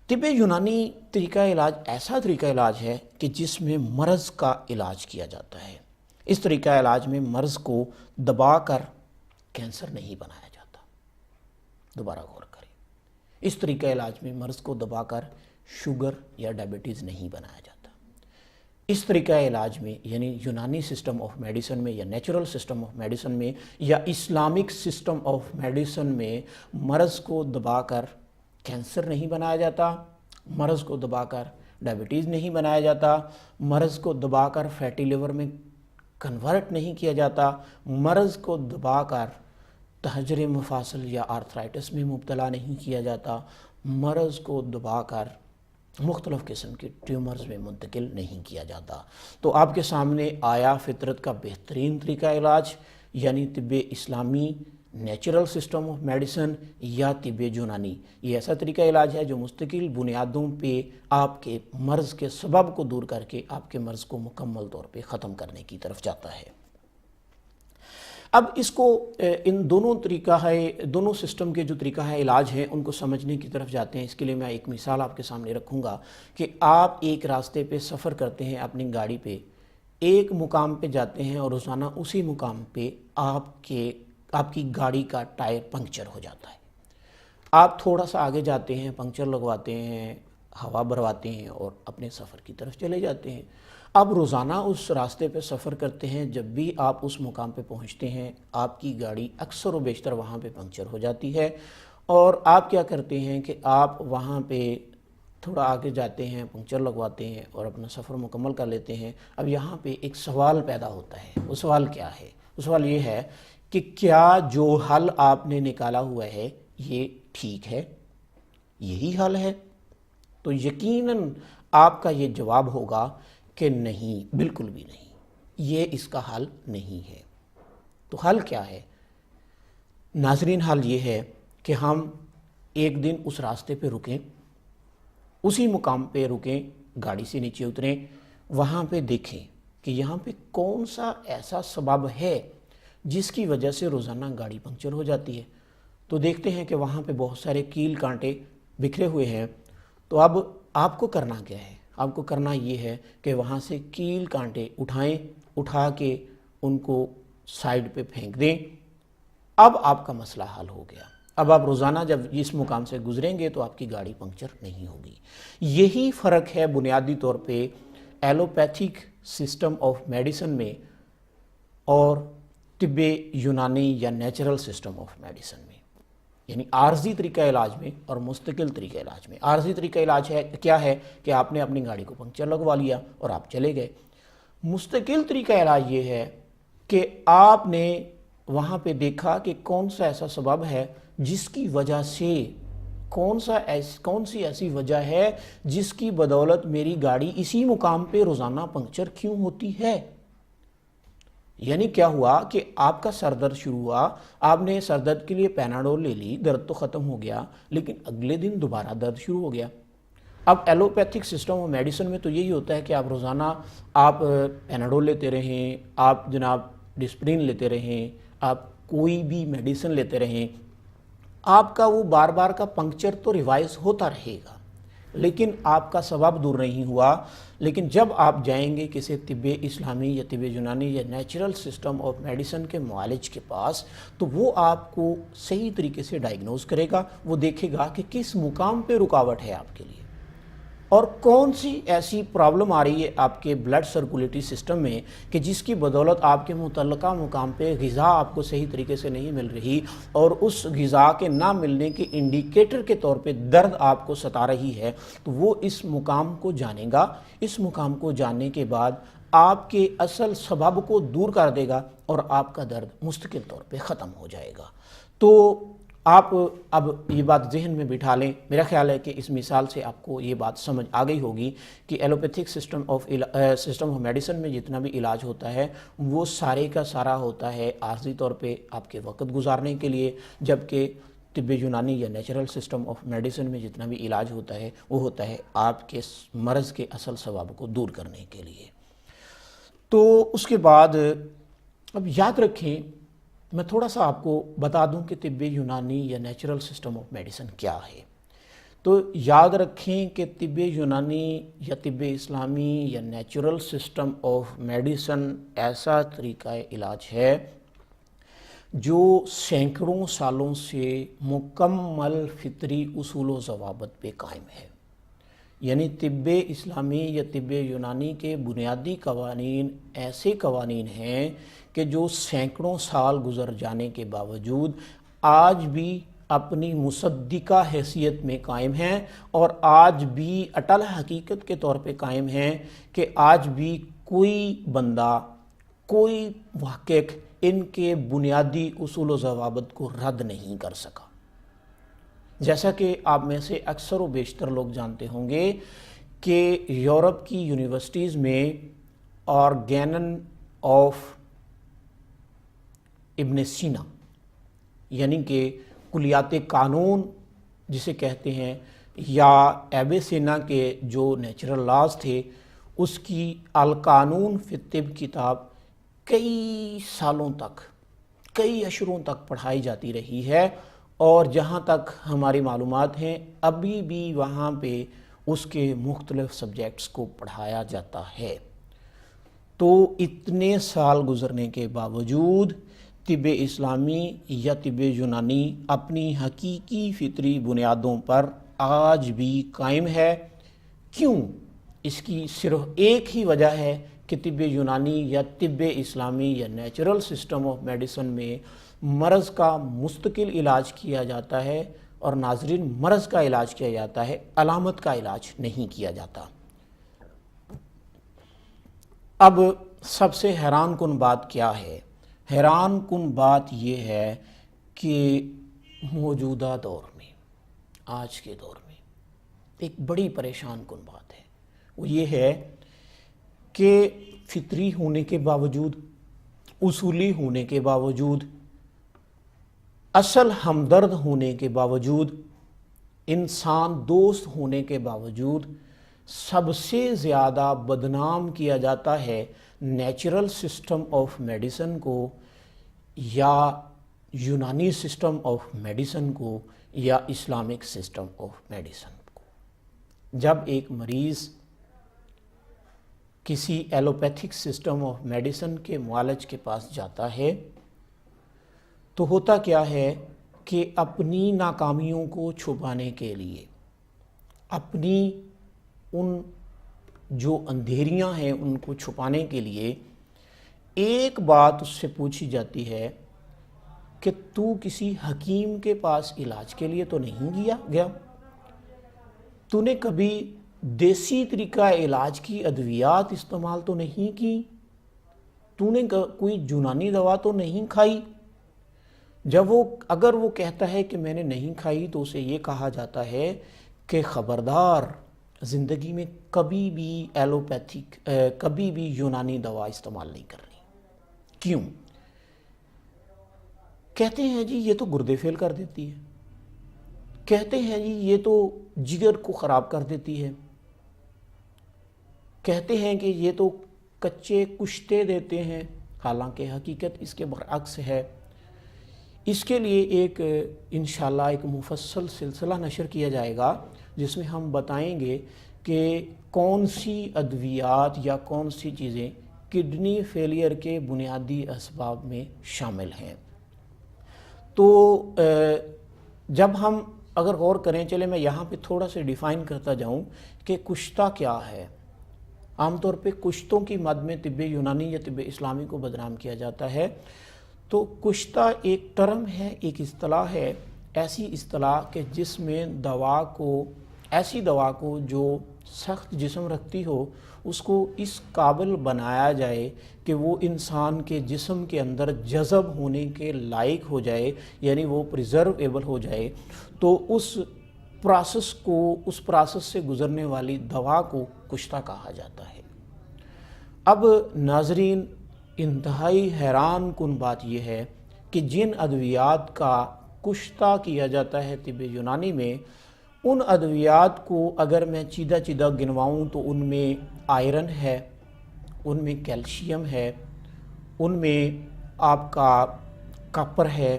طب یونانی طریقہ علاج ایسا طریقہ علاج ہے کہ جس میں مرض کا علاج کیا جاتا ہے۔ اس طریقہ علاج میں مرض کو دبا کر کینسر نہیں بنایا جاتا۔ دوبارہ غور کریں، اس طریقہ علاج میں مرض کو دبا کر شوگر یا ڈائبٹیز نہیں بنایا جاتا۔ اس طریقہ علاج میں یعنی یونانی سسٹم آف میڈیسن میں یا نیچرل سسٹم آف میڈیسن میں یا اسلامک سسٹم آف میڈیسن میں مرض کو دبا کر کینسر نہیں بنایا جاتا، مرض کو دبا کر ڈائبٹیز نہیں بنایا جاتا، مرض کو دبا کر فیٹی لیور میں کنورٹ نہیں کیا جاتا، مرض کو دبا کر تحجر مفاصل یا آرتھرائٹس میں مبتلا نہیں کیا جاتا، مرض کو دبا کر مختلف قسم کے ٹیومرز میں منتقل نہیں کیا جاتا۔ تو آپ کے سامنے آیا فطرت کا بہترین طریقہ علاج یعنی طب اسلامی، نیچرل سسٹم آف میڈیسن یا طب یونانی۔ یہ ایسا طریقہ علاج ہے جو مستقل بنیادوں پہ آپ کے مرض کے سبب کو دور کر کے آپ کے مرض کو مکمل طور پہ ختم کرنے کی طرف جاتا ہے۔ اب اس کو ان دونوں سسٹم کے جو طریقہ علاج ہیں ان کو سمجھنے کی طرف جاتے ہیں۔ اس کے لیے میں ایک مثال آپ کے سامنے رکھوں گا کہ آپ ایک راستے پہ سفر کرتے ہیں اپنی گاڑی پہ، ایک مقام پہ جاتے ہیں اور روزانہ اسی مقام پہ آپ کی گاڑی کا ٹائر پنکچر ہو جاتا ہے۔ آپ تھوڑا سا آگے جاتے ہیں، پنکچر لگواتے ہیں، ہوا بھرواتے ہیں اور اپنے سفر کی طرف چلے جاتے ہیں۔ اب روزانہ اس راستے پہ سفر کرتے ہیں، جب بھی آپ اس مقام پہ پہنچتے ہیں آپ کی گاڑی اکثر و بیشتر وہاں پہ پنکچر ہو جاتی ہے، اور آپ کیا کرتے ہیں کہ آپ وہاں پہ تھوڑا آگے جاتے ہیں، پنکچر لگواتے ہیں اور اپنا سفر مکمل کر لیتے ہیں۔ اب یہاں پہ ایک سوال پیدا ہوتا ہے۔ وہ سوال کیا ہے؟ وہ سوال یہ ہے کہ کیا جو حل آپ نے نکالا ہوا ہے یہ ٹھیک ہے؟ یہی حل ہے؟ تو یقیناً آپ کا یہ جواب ہوگا کہ نہیں، بالکل بھی نہیں، یہ اس کا حل نہیں ہے۔ تو حل کیا ہے؟ ناظرین، حل یہ ہے کہ ہم ایک دن اس راستے پہ رکیں، اسی مقام پہ رکیں، گاڑی سے نیچے اتریں، وہاں پہ دیکھیں کہ یہاں پہ کون سا ایسا سبب ہے جس کی وجہ سے روزانہ گاڑی پنکچر ہو جاتی ہے۔ تو دیکھتے ہیں کہ وہاں پہ بہت سارے کیل کانٹے بکھرے ہوئے ہیں۔ تو اب آپ کو کرنا کیا ہے؟ آپ کو کرنا یہ ہے کہ وہاں سے کیل کانٹے اٹھا کے ان کو سائیڈ پہ پھینک دیں۔ اب آپ کا مسئلہ حل ہو گیا۔ اب آپ روزانہ جب اس مقام سے گزریں گے تو آپ کی گاڑی پنکچر نہیں ہوگی۔ یہی فرق ہے بنیادی طور پہ ایلوپیتھک سسٹم آف میڈیسن میں اور طب یونانی یا نیچرل سسٹم آف میڈیسن میں، یعنی عارضی طریقہ علاج میں اور مستقل طریقہ علاج میں۔ عارضی طریقہ علاج کیا ہے کہ آپ نے اپنی گاڑی کو پنکچر لگوا لیا اور آپ چلے گئے۔ مستقل طریقہ علاج یہ ہے کہ آپ نے وہاں پہ دیکھا کہ کون سا ایسا سبب ہے جس کی وجہ سے کون سی ایسی وجہ ہے جس کی بدولت میری گاڑی اسی مقام پہ روزانہ پنکچر کیوں ہوتی ہے۔ یعنی کیا ہوا کہ آپ کا سر درد شروع ہوا، آپ نے سر درد کے لیے پیناڈول لے لی، درد تو ختم ہو گیا، لیکن اگلے دن دوبارہ درد شروع ہو گیا۔ اب ایلوپیتھک سسٹم اور میڈیسن میں تو یہی ہوتا ہے کہ آپ روزانہ آپ پیناڈول لیتے رہیں، آپ جناب ڈسپرین لیتے رہیں، آپ کوئی بھی میڈیسن لیتے رہیں، آپ کا وہ بار بار کا پنکچر تو ریوائز ہوتا رہے گا، لیکن آپ کا سبب دور نہیں ہوا۔ لیکن جب آپ جائیں گے کسی طب اسلامی یا طب یونانی یا نیچرل سسٹم آف میڈیسن کے معالج کے پاس، تو وہ آپ کو صحیح طریقے سے ڈائیگنوز کرے گا۔ وہ دیکھے گا کہ کس مقام پہ رکاوٹ ہے آپ کے لیے اور کون سی ایسی پرابلم آ رہی ہے آپ کے بلڈ سرکولیٹری سسٹم میں کہ جس کی بدولت آپ کے متعلقہ مقام پہ غذا آپ کو صحیح طریقے سے نہیں مل رہی، اور اس غذا کے نہ ملنے کے انڈیکیٹر کے طور پہ درد آپ کو ستا رہی ہے۔ تو وہ اس مقام کو جانے گا۔ اس مقام کو جاننے کے بعد آپ کے اصل سبب کو دور کر دے گا اور آپ کا درد مستقل طور پہ ختم ہو جائے گا۔ تو آپ اب یہ بات ذہن میں بٹھا لیں۔ میرا خیال ہے کہ اس مثال سے آپ کو یہ بات سمجھ آ گئی ہوگی کہ ایلوپیتھک سسٹم آف میڈیسن میں جتنا بھی علاج ہوتا ہے وہ سارے کا سارا ہوتا ہے عارضی طور پہ آپ کے وقت گزارنے کے لیے، جبکہ طب یونانی یا نیچرل سسٹم آف میڈیسن میں جتنا بھی علاج ہوتا ہے وہ ہوتا ہے آپ کے مرض کے اصل سبب کو دور کرنے کے لیے۔ تو اس کے بعد اب یاد رکھیں، میں تھوڑا سا آپ کو بتا دوں کہ طب یونانی یا نیچرل سسٹم آف میڈیسن کیا ہے۔ تو یاد رکھیں کہ طب یونانی یا طب اسلامی یا نیچرل سسٹم آف میڈیسن ایسا طریقہ علاج ہے جو سینکڑوں سالوں سے مکمل فطری اصول و ضوابط پہ قائم ہے۔ یعنی طب اسلامی یا طب یونانی کے بنیادی قوانین ایسے قوانین ہیں کہ جو سینکڑوں سال گزر جانے کے باوجود آج بھی اپنی مصدقہ حیثیت میں قائم ہیں، اور آج بھی اٹل حقیقت کے طور پہ قائم ہیں کہ آج بھی کوئی بندہ، کوئی محقق ان کے بنیادی اصول و ضوابط کو رد نہیں کر سکا۔ جیسا کہ آپ میں سے اکثر و بیشتر لوگ جانتے ہوں گے کہ یورپ کی یونیورسٹیز میں آرگینن آف ابن سینا، یعنی کہ کلیات قانون جسے کہتے ہیں، یا ایویسینا کے جو نیچرل لاز تھے، اس کی القانون فی الطب کتاب کئی سالوں تک، کئی اشروں تک پڑھائی جاتی رہی ہے، اور جہاں تک ہماری معلومات ہیں ابھی بھی وہاں پہ اس کے مختلف سبجیکٹس کو پڑھایا جاتا ہے۔ تو اتنے سال گزرنے کے باوجود طب اسلامی یا طب یونانی اپنی حقیقی فطری بنیادوں پر آج بھی قائم ہے۔ کیوں؟ اس کی صرف ایک ہی وجہ ہے کہ طب یونانی یا طب اسلامی یا نیچرل سسٹم آف میڈیسن میں مرض کا مستقل علاج کیا جاتا ہے، اور ناظرین مرض کا علاج کیا جاتا ہے، علامت کا علاج نہیں کیا جاتا۔ اب سب سے حیران کن بات کیا ہے؟ حیران کن بات یہ ہے کہ موجودہ دور میں، آج کے دور میں ایک بڑی پریشان کن بات ہے، وہ یہ ہے کہ فطری ہونے کے باوجود، اصولی ہونے کے باوجود، اصل ہمدرد ہونے کے باوجود، انسان دوست ہونے کے باوجود، سب سے زیادہ بدنام کیا جاتا ہے نیچرل سسٹم آف میڈیسن کو، یا یونانی سسٹم آف میڈیسن کو، یا اسلامک سسٹم آف میڈیسن کو۔ جب ایک مریض کسی ایلوپیتھک سسٹم آف میڈیسن کے معالج کے پاس جاتا ہے تو ہوتا کیا ہے کہ اپنی ناکامیوں کو چھپانے کے لیے، اپنی ان جو اندھیریاں ہیں ان کو چھپانے کے لیے ایک بات اس سے پوچھی جاتی ہے کہ تو کسی حکیم کے پاس علاج کے لیے تو نہیں گیا؟ تو نے کبھی دیسی طریقہ علاج کی ادویات استعمال تو نہیں کی؟ تو نے کوئی یونانی دوا تو نہیں کھائی؟ اگر وہ کہتا ہے کہ میں نے نہیں کھائی تو اسے یہ کہا جاتا ہے کہ خبردار، زندگی میں کبھی بھی ایلوپیتھک، کبھی بھی یونانی دوا استعمال نہیں کرنی۔ کیوں؟ کہتے ہیں جی یہ تو گردے فیل کر دیتی ہے، کہتے ہیں جی یہ تو جگر کو خراب کر دیتی ہے، کہتے ہیں کہ یہ تو کچے کشتے دیتے ہیں، حالانکہ حقیقت اس کے برعکس ہے۔ اس کے لیے انشاءاللہ ایک مفصل سلسلہ نشر کیا جائے گا جس میں ہم بتائیں گے کہ کون سی ادویات یا کون سی چیزیں کڈنی فیلئر کے بنیادی اسباب میں شامل ہیں۔ تو جب ہم اگر غور کریں، چلے میں یہاں پہ تھوڑا سا ڈیفائن کرتا جاؤں کہ کشتہ کیا ہے۔ عام طور پہ کشتوں کی مد میں طب یونانی یا طب اسلامی کو بدنام کیا جاتا ہے۔ تو کشتہ ایک ٹرم ہے، ایک اصطلاح ہے، ایسی اصطلاح کہ جس میں ایسی دوا کو جو سخت جسم رکھتی ہو اس کو اس قابل بنایا جائے کہ وہ انسان کے جسم کے اندر جذب ہونے کے لائق ہو جائے، یعنی وہ پریزرویبل ہو جائے، تو اس پروسیس سے گزرنے والی دوا کو کشتہ کہا جاتا ہے۔ اب ناظرین، انتہائی حیران کن بات یہ ہے کہ جن ادویات کا کشتہ کیا جاتا ہے طب یونانی میں، ان ادویات کو اگر میں چیدہ گنواؤں تو ان میں آئرن ہے، ان میں کیلشیم ہے، ان میں آپ کا کاپر ہے،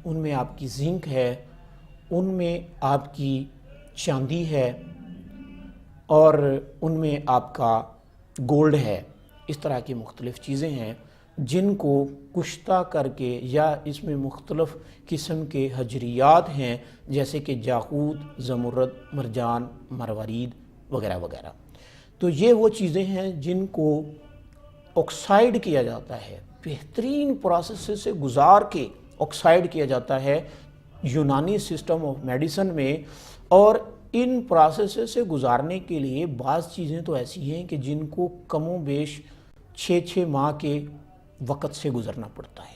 ان میں آپ کی زنک ہے، ان میں آپ کی چاندی ہے، اور ان میں آپ کا گولڈ ہے۔ اس طرح کی مختلف چیزیں ہیں جن کو کشتہ کر کے، یا اس میں مختلف قسم کے حجریات ہیں جیسے کہ یاقوت، زمرد، مرجان، مروارید وغیرہ وغیرہ. تو یہ وہ چیزیں ہیں جن کو آکسائڈ کیا جاتا ہے، بہترین پروسیس سے گزار کے آکسائڈ کیا جاتا ہے یونانی سسٹم آف میڈیسن میں. اور ان پروسیس سے گزارنے کے لیے بعض چیزیں تو ایسی ہیں کہ جن کو کم و بیش 6 ماہ کے وقت سے گزرنا پڑتا ہے،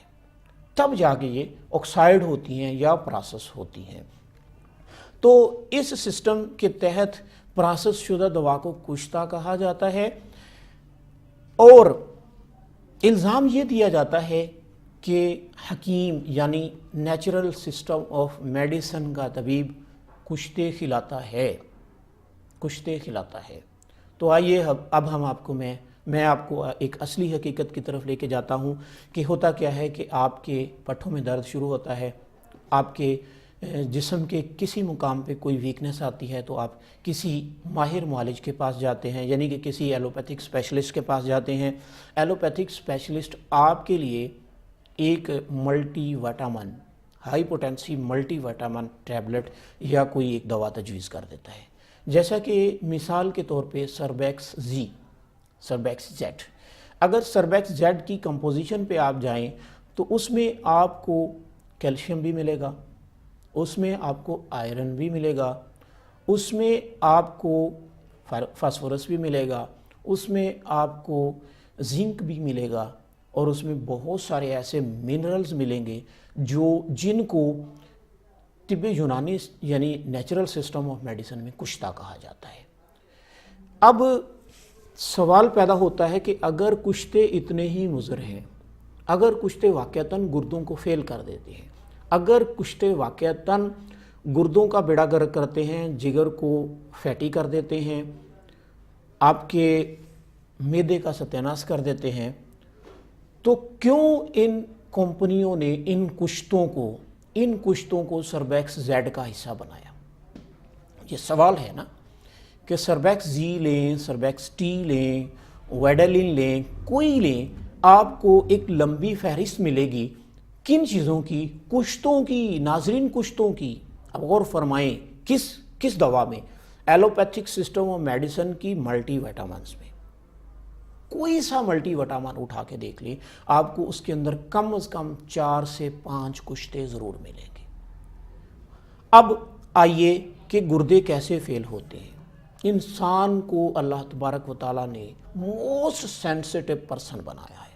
تب جا کے یہ آکسائڈ ہوتی ہیں یا پروسیس ہوتی ہیں. تو اس سسٹم کے تحت پروسیس شدہ دوا کو کشتہ کہا جاتا ہے، اور الزام یہ دیا جاتا ہے کہ حکیم یعنی نیچرل سسٹم آف میڈیسن کا طبیب کشتے کھلاتا ہے. تو آئیے اب ہم آپ کو میں آپ کو ایک اصلی حقیقت کی طرف لے کے جاتا ہوں کہ ہوتا کیا ہے کہ آپ کے پٹھوں میں درد شروع ہوتا ہے، آپ کے جسم کے کسی مقام پہ کوئی ویکنس آتی ہے تو آپ کسی ماہر معالج کے پاس جاتے ہیں، یعنی کہ کسی ایلوپیتھک اسپیشلسٹ کے پاس جاتے ہیں. ایلوپیتھک اسپیشلسٹ آپ کے لیے ایک multi vitamin, high potency multi vitamin tablet یا کوئی ایک دوا تجویز کر دیتا ہے. جیسا کہ مثال کے طور پہ سربیکس زیڈ. اگر سربیکس زیڈ کی کمپوزیشن پہ آپ جائیں تو اس میں آپ کو کیلشیم بھی ملے گا، اس میں آپ کو آئرن بھی ملے گا، اس میں آپ کو فاسفورس بھی ملے گا، اس میں آپ کو زنک بھی ملے گا، اور اس میں بہت سارے ایسے منرلز ملیں گے جن کو طب یونانی یعنی نیچرل سسٹم آف میڈیسن میں کشتہ کہا جاتا ہے. اب سوال پیدا ہوتا ہے کہ اگر کشتے اتنے ہی مضر ہیں، اگر کشتے واقعتاً گردوں کو فیل کر دیتے ہیں، اگر کشتے واقعتاً گردوں کا بیڑا گرک کرتے ہیں، جگر کو فیٹی کر دیتے ہیں، آپ کے معدے کا ستیاناش کر دیتے ہیں، تو کیوں ان کمپنیوں نے ان کشتوں کو سربیکس زیڈ کا حصہ بنایا؟ یہ سوال ہے نا کہ سربیکس زی لیں، سربیکس ٹی لیں، ویڈلین لیں، کوئی لیں، آپ کو ایک لمبی فہرست ملے گی کن چیزوں کی؟ کشتوں کی. ناظرین کشتوں کی. اب غور فرمائیں کس دوا میں؟ ایلوپیتھک سسٹم آف میڈیسن کی ملٹی وٹامنز میں. کوئی سا ملٹی وٹامن اٹھا کے دیکھ لیں، آپ کو اس کے اندر کم از کم 4 سے 5 کشتے ضرور ملیں گے. اب آئیے کہ گردے کیسے فیل ہوتے ہیں. انسان کو اللہ تبارک و تعالیٰ نے موسٹ سینسٹیو پرسن بنایا ہے.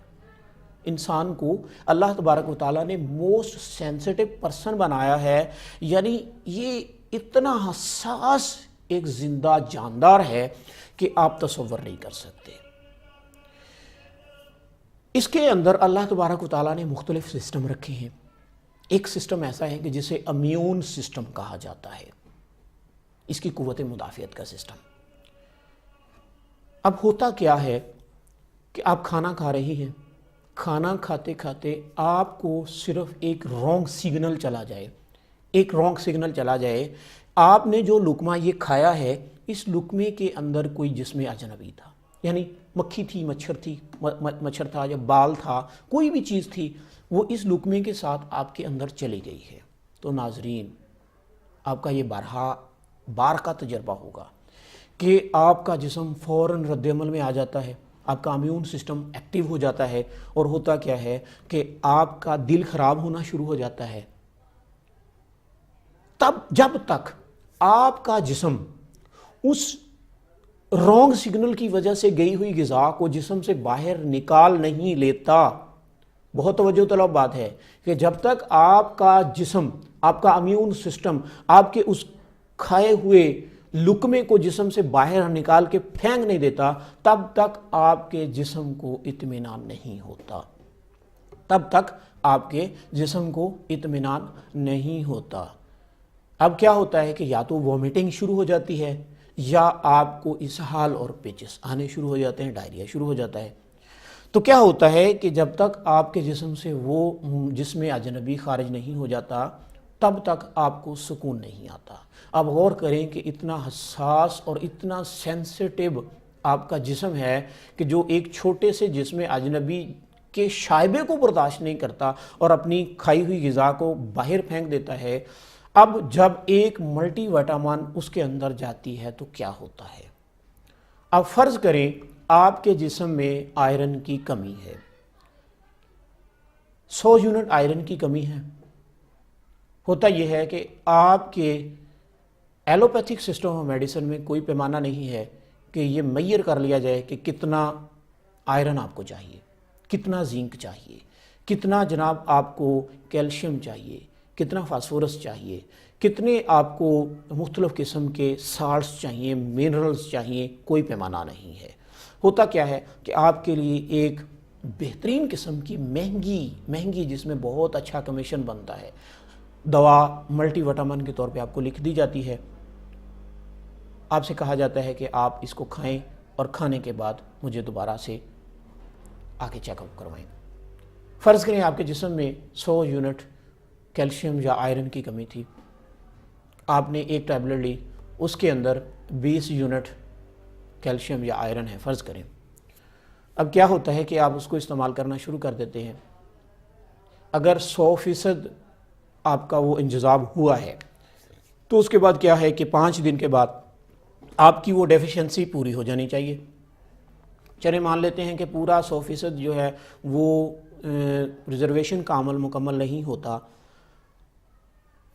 انسان کو اللہ تبارک و تعالیٰ نے موسٹ سینسٹیو پرسن بنایا ہے، یعنی یہ اتنا حساس ایک زندہ جاندار ہے کہ آپ تصور نہیں کر سکتے. اس کے اندر اللہ تبارک و تعالیٰ نے مختلف سسٹم رکھے ہیں. ایک سسٹم ایسا ہے کہ جسے امیون سسٹم کہا جاتا ہے، اس کی قوت مدافعت کا سسٹم. اب ہوتا کیا ہے کہ آپ کھانا کھا رہی ہیں، کھانا کھاتے کھاتے آپ کو صرف ایک رانگ سگنل چلا جائے، آپ نے جو لقمہ یہ کھایا ہے، اس لقمے کے اندر کوئی جسم اجنبی تھا، یعنی مکھی تھی، مچھر تھا یا بال تھا، کوئی بھی چیز تھی، وہ اس لقمے کے ساتھ آپ کے اندر چلی گئی ہے. تو ناظرین، آپ کا یہ بار کا تجربہ ہوگا کہ آپ کا جسم فوراً رد عمل میں آ جاتا ہے، آپ کا امیون سسٹم ایکٹیو ہو جاتا ہے، اور ہوتا کیا ہے کہ آپ کا دل خراب ہونا شروع ہو جاتا ہے. جب تک آپ کا جسم اس رانگ سگنل کی وجہ سے گئی ہوئی غذا کو جسم سے باہر نکال نہیں لیتا، بہت توجہ طلب بات ہے کہ جب تک آپ کا جسم، آپ کا امیون سسٹم آپ کے اس کھائے ہوئے لقمے کو جسم سے باہر نکال کے پھینک نہیں دیتا، تب تک آپ کے جسم کو اطمینان نہیں ہوتا. اب کیا ہوتا ہے کہ یا تو وومیٹنگ شروع ہو جاتی ہے، یا آپ کو اسہال اور پیچس آنے شروع ہو جاتے ہیں، ڈائریا شروع ہو جاتا ہے. تو کیا ہوتا ہے کہ جب تک آپ کے جسم سے وہ جسم اجنبی خارج نہیں ہو جاتا، تب تک آپ کو سکون نہیں آتا. اب غور کریں کہ اتنا حساس اور اتنا سینسٹیو آپ کا جسم ہے کہ جو ایک چھوٹے سے جسم اجنبی کے شائبے کو برداشت نہیں کرتا اور اپنی کھائی ہوئی غذا کو باہر پھینک دیتا ہے. اب جب ایک ملٹی وٹامن اس کے اندر جاتی ہے تو کیا ہوتا ہے؟ اب فرض کریں آپ کے جسم میں آئرن کی کمی ہے، 100 یونٹ آئرن کی کمی ہے۔ ہوتا یہ ہے کہ آپ کے ایلوپیتھک سسٹم آف میڈیسن میں کوئی پیمانہ نہیں ہے کہ یہ میئر کر لیا جائے کہ کتنا آئرن آپ کو چاہیے، کتنا زنک چاہیے، کتنا جناب آپ کو کیلشیم چاہیے، کتنا فاسفورس چاہیے، کتنے آپ کو مختلف قسم کے سالٹس چاہیے، منرلز چاہیے، کوئی پیمانہ نہیں ہے۔ ہوتا کیا ہے کہ آپ کے لیے ایک بہترین قسم کی مہنگی جس میں بہت اچھا کمیشن بنتا ہے دوا ملٹی وٹامن کے طور پہ آپ کو لکھ دی جاتی ہے، آپ سے کہا جاتا ہے کہ آپ اس کو کھائیں اور کھانے کے بعد مجھے دوبارہ سے آگے چیک اپ کروائیں۔ فرض کریں آپ کے جسم میں 100 یونٹ کیلشیم یا آئرن کی کمی تھی، آپ نے ایک ٹیبلٹ لی، اس کے اندر 20 یونٹ کیلشیم یا آئرن ہے فرض کریں۔ اب کیا ہوتا ہے کہ آپ اس کو استعمال کرنا شروع کر دیتے ہیں۔ اگر 100% آپ کا وہ انجذاب ہوا ہے تو اس کے بعد کیا ہے کہ 5 دن کے بعد آپ کی وہ ڈیفیشنسی پوری ہو جانی چاہیے۔ چلے مان لیتے ہیں کہ پورا 100% جو ہے وہ ریزرویشن کا عمل مکمل نہیں ہوتا،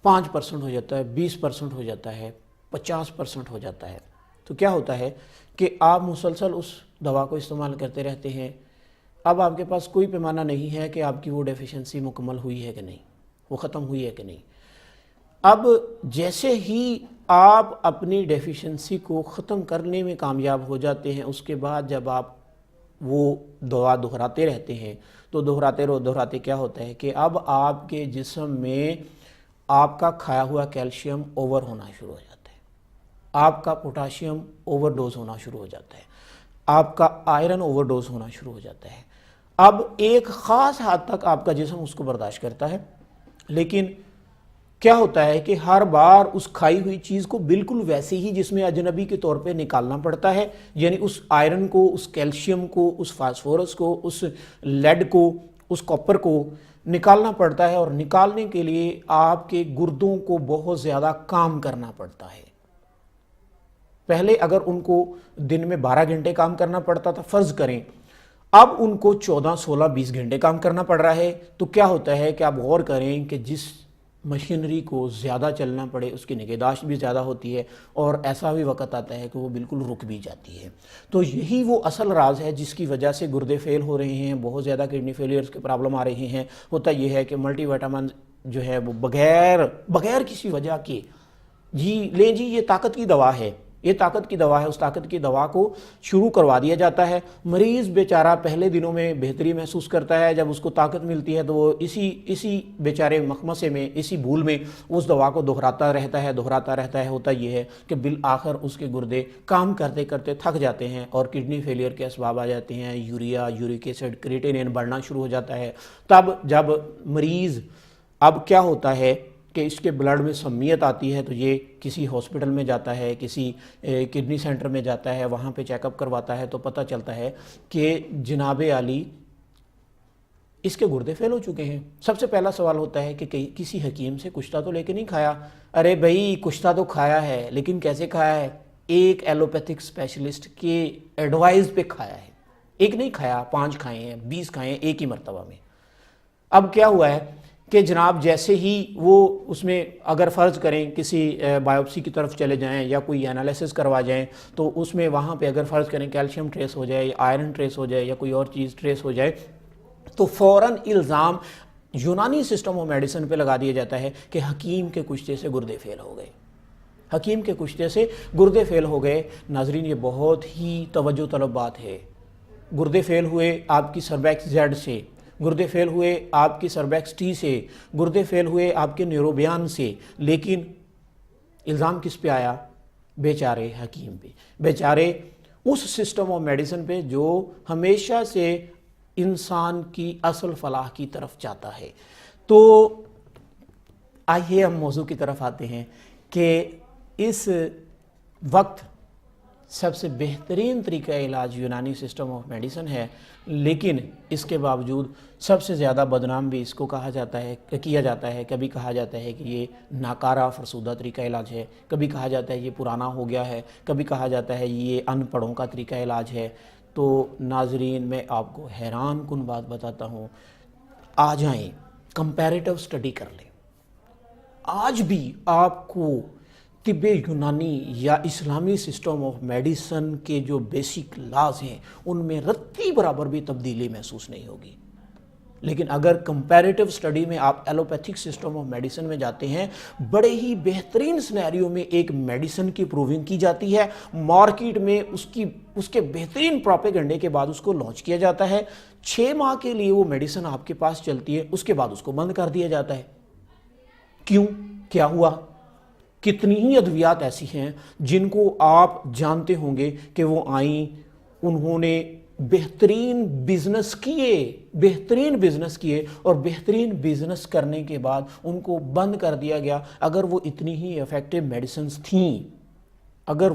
5% ہو جاتا ہے، 20% ہو جاتا ہے، 50% ہو جاتا ہے، تو کیا ہوتا ہے کہ آپ مسلسل اس دوا کو استعمال کرتے رہتے ہیں۔ اب آپ کے پاس کوئی پیمانہ نہیں ہے کہ آپ کی وہ ڈیفیشنسی مکمل ہوئی ہے کہ نہیں، وہ ختم ہوئی ہے کہ نہیں۔ اب جیسے ہی آپ اپنی ڈیفیشنسی کو ختم کرنے میں کامیاب ہو جاتے ہیں، اس کے بعد جب آپ وہ دوا دہراتے رہتے ہیں تو دہراتے کیا ہوتا ہے کہ اب آپ کے جسم میں آپ کا کھایا ہوا کیلشیم اوور ہونا شروع ہو جاتا ہے، آپ کا پوٹاشیم اوور ڈوز ہونا شروع ہو جاتا ہے، آپ کا آئرن اوور ڈوز ہونا شروع ہو جاتا ہے۔ اب ایک خاص حد تک آپ کا جسم اس کو برداشت کرتا ہے، لیکن کیا ہوتا ہے کہ ہر بار اس کھائی ہوئی چیز کو بالکل ویسے ہی جس میں اجنبی کے طور پہ نکالنا پڑتا ہے، یعنی اس آئرن کو، اس کیلشیم کو، اس فاسفورس کو، اس لیڈ کو، اس کاپر کو نکالنا پڑتا ہے، اور نکالنے کے لیے آپ کے گردوں کو بہت زیادہ کام کرنا پڑتا ہے۔ پہلے اگر ان کو دن میں 12 گھنٹے کام کرنا پڑتا تھا فرض کریں، اب ان کو 14، 16، 20 گھنٹے کام کرنا پڑ رہا ہے۔ تو کیا ہوتا ہے کہ آپ غور کریں کہ جس مشینری کو زیادہ چلنا پڑے اس کی نگہداشت بھی زیادہ ہوتی ہے، اور ایسا بھی وقت آتا ہے کہ وہ بالکل رک بھی جاتی ہے۔ تو یہی وہ اصل راز ہے جس کی وجہ سے گردے فیل ہو رہے ہیں، بہت زیادہ کڈنی فیلیئرز کے پرابلم آ رہے ہیں۔ ہوتا یہ ہے کہ ملٹی وٹامن جو ہے وہ بغیر کسی وجہ کے جی لیں جی یہ طاقت کی دوا ہے، یہ طاقت کی دوا ہے، اس طاقت کی دوا کو شروع کروا دیا جاتا ہے۔ مریض بیچارہ پہلے دنوں میں بہتری محسوس کرتا ہے، جب اس کو طاقت ملتی ہے تو وہ اسی بیچارے مخمصے میں، اسی بھول میں اس دوا کو دہراتا رہتا ہے۔ ہوتا یہ ہے کہ بالآخر اس کے گردے کام کرتے کرتے تھک جاتے ہیں اور کڈنی فیلئر کے اسباب آ جاتے ہیں، یوریا، یورک ایسڈ، کریٹینین بڑھنا شروع ہو جاتا ہے۔ تب جب مریض اب کیا ہوتا ہے کہ اس کے بلڈ میں سمیت آتی ہے تو یہ کسی ہاسپٹل میں جاتا ہے، کسی کڈنی سینٹر میں جاتا ہے، وہاں پہ چیک اپ کرواتا ہے تو پتہ چلتا ہے کہ جناب عالی اس کے گردے فیل ہو چکے ہیں۔ سب سے پہلا سوال ہوتا ہے کہ کسی حکیم سے کشتہ تو لے کے نہیں کھایا؟ ارے بھائی کشتہ تو کھایا ہے، لیکن کیسے کھایا ہے؟ ایک ایلوپیتھک اسپیشلسٹ کے ایڈوائز پہ کھایا ہے۔ ایک نہیں کھایا، 5 کھائے ہیں، 20 کھائے ہیں ایک ہی مرتبہ میں۔ اب کیا ہوا ہے کہ جناب جیسے ہی وہ اس میں اگر فرض کریں کسی بایوپسی کی طرف چلے جائیں یا کوئی انالیسس کروا جائیں تو اس میں وہاں پہ اگر فرض کریں کیلشیم ٹریس ہو جائے، آئرن ٹریس ہو جائے یا کوئی اور چیز ٹریس ہو جائے تو فوراً الزام یونانی سسٹم آف میڈیسن پہ لگا دیا جاتا ہے کہ حکیم کے کشتے سے گردے فیل ہو گئے، حکیم کے کشتے سے گردے فیل ہو گئے۔ ناظرین یہ بہت ہی توجہ طلب بات ہے۔ گردے فیل ہوئے آپ کی سربیکس زیڈ سے، گردے فیل ہوئے آپ کی سربیکس ٹی سے، گردے فیل ہوئے آپ کے نیوروبیان سے، لیکن الزام کس پہ آیا؟ بیچارے حکیم پہ، بیچارے اس سسٹم آف میڈیسن پہ جو ہمیشہ سے انسان کی اصل فلاح کی طرف جاتا ہے۔ تو آئیے ہم موضوع کی طرف آتے ہیں کہ اس وقت سب سے بہترین طریقہ علاج یونانی سسٹم آف میڈیسن ہے، لیکن اس کے باوجود سب سے زیادہ بدنام بھی اس کو کہا جاتا ہے، کیا جاتا ہے۔ کبھی کہا جاتا ہے کہ یہ ناکارہ فرسودہ طریقہ علاج ہے، کبھی کہا جاتا ہے یہ پرانا ہو گیا ہے، کبھی کہا جاتا ہے یہ ان پڑھوں کا طریقہ علاج ہے۔ تو ناظرین، میں آپ کو حیران کن بات بتاتا ہوں، آ جائیں کمپیریٹو سٹڈی کر لیں۔ آج بھی آپ کو طب یونانی یا اسلامی سسٹم آف میڈیسن کے جو بیسک لاز ہیں ان میں رتی برابر بھی تبدیلی محسوس نہیں ہوگی، لیکن اگر کمپیریٹو سٹڈی میں آپ ایلوپیتھک سسٹم آف میڈیسن میں جاتے ہیں، بڑے ہی بہترین سنیریو میں ایک میڈیسن کی پروونگ کی جاتی ہے، مارکیٹ میں اس کے بہترین پروپیگنڈے کے بعد اس کو لانچ کیا جاتا ہے، 6 ماہ کے لیے وہ میڈیسن آپ کے پاس چلتی ہے، اس کے بعد اس کو بند کر دیا جاتا ہے۔ کیوں؟ کیا ہوا؟ کتنی ہی ادویات ایسی ہیں جن کو آپ جانتے ہوں گے کہ وہ آئیں، انہوں نے بہترین بزنس کیے اور بہترین بزنس کرنے کے بعد ان کو بند کر دیا گیا۔ اگر وہ اتنی ہی ایفیکٹو میڈیسنز تھیں، اگر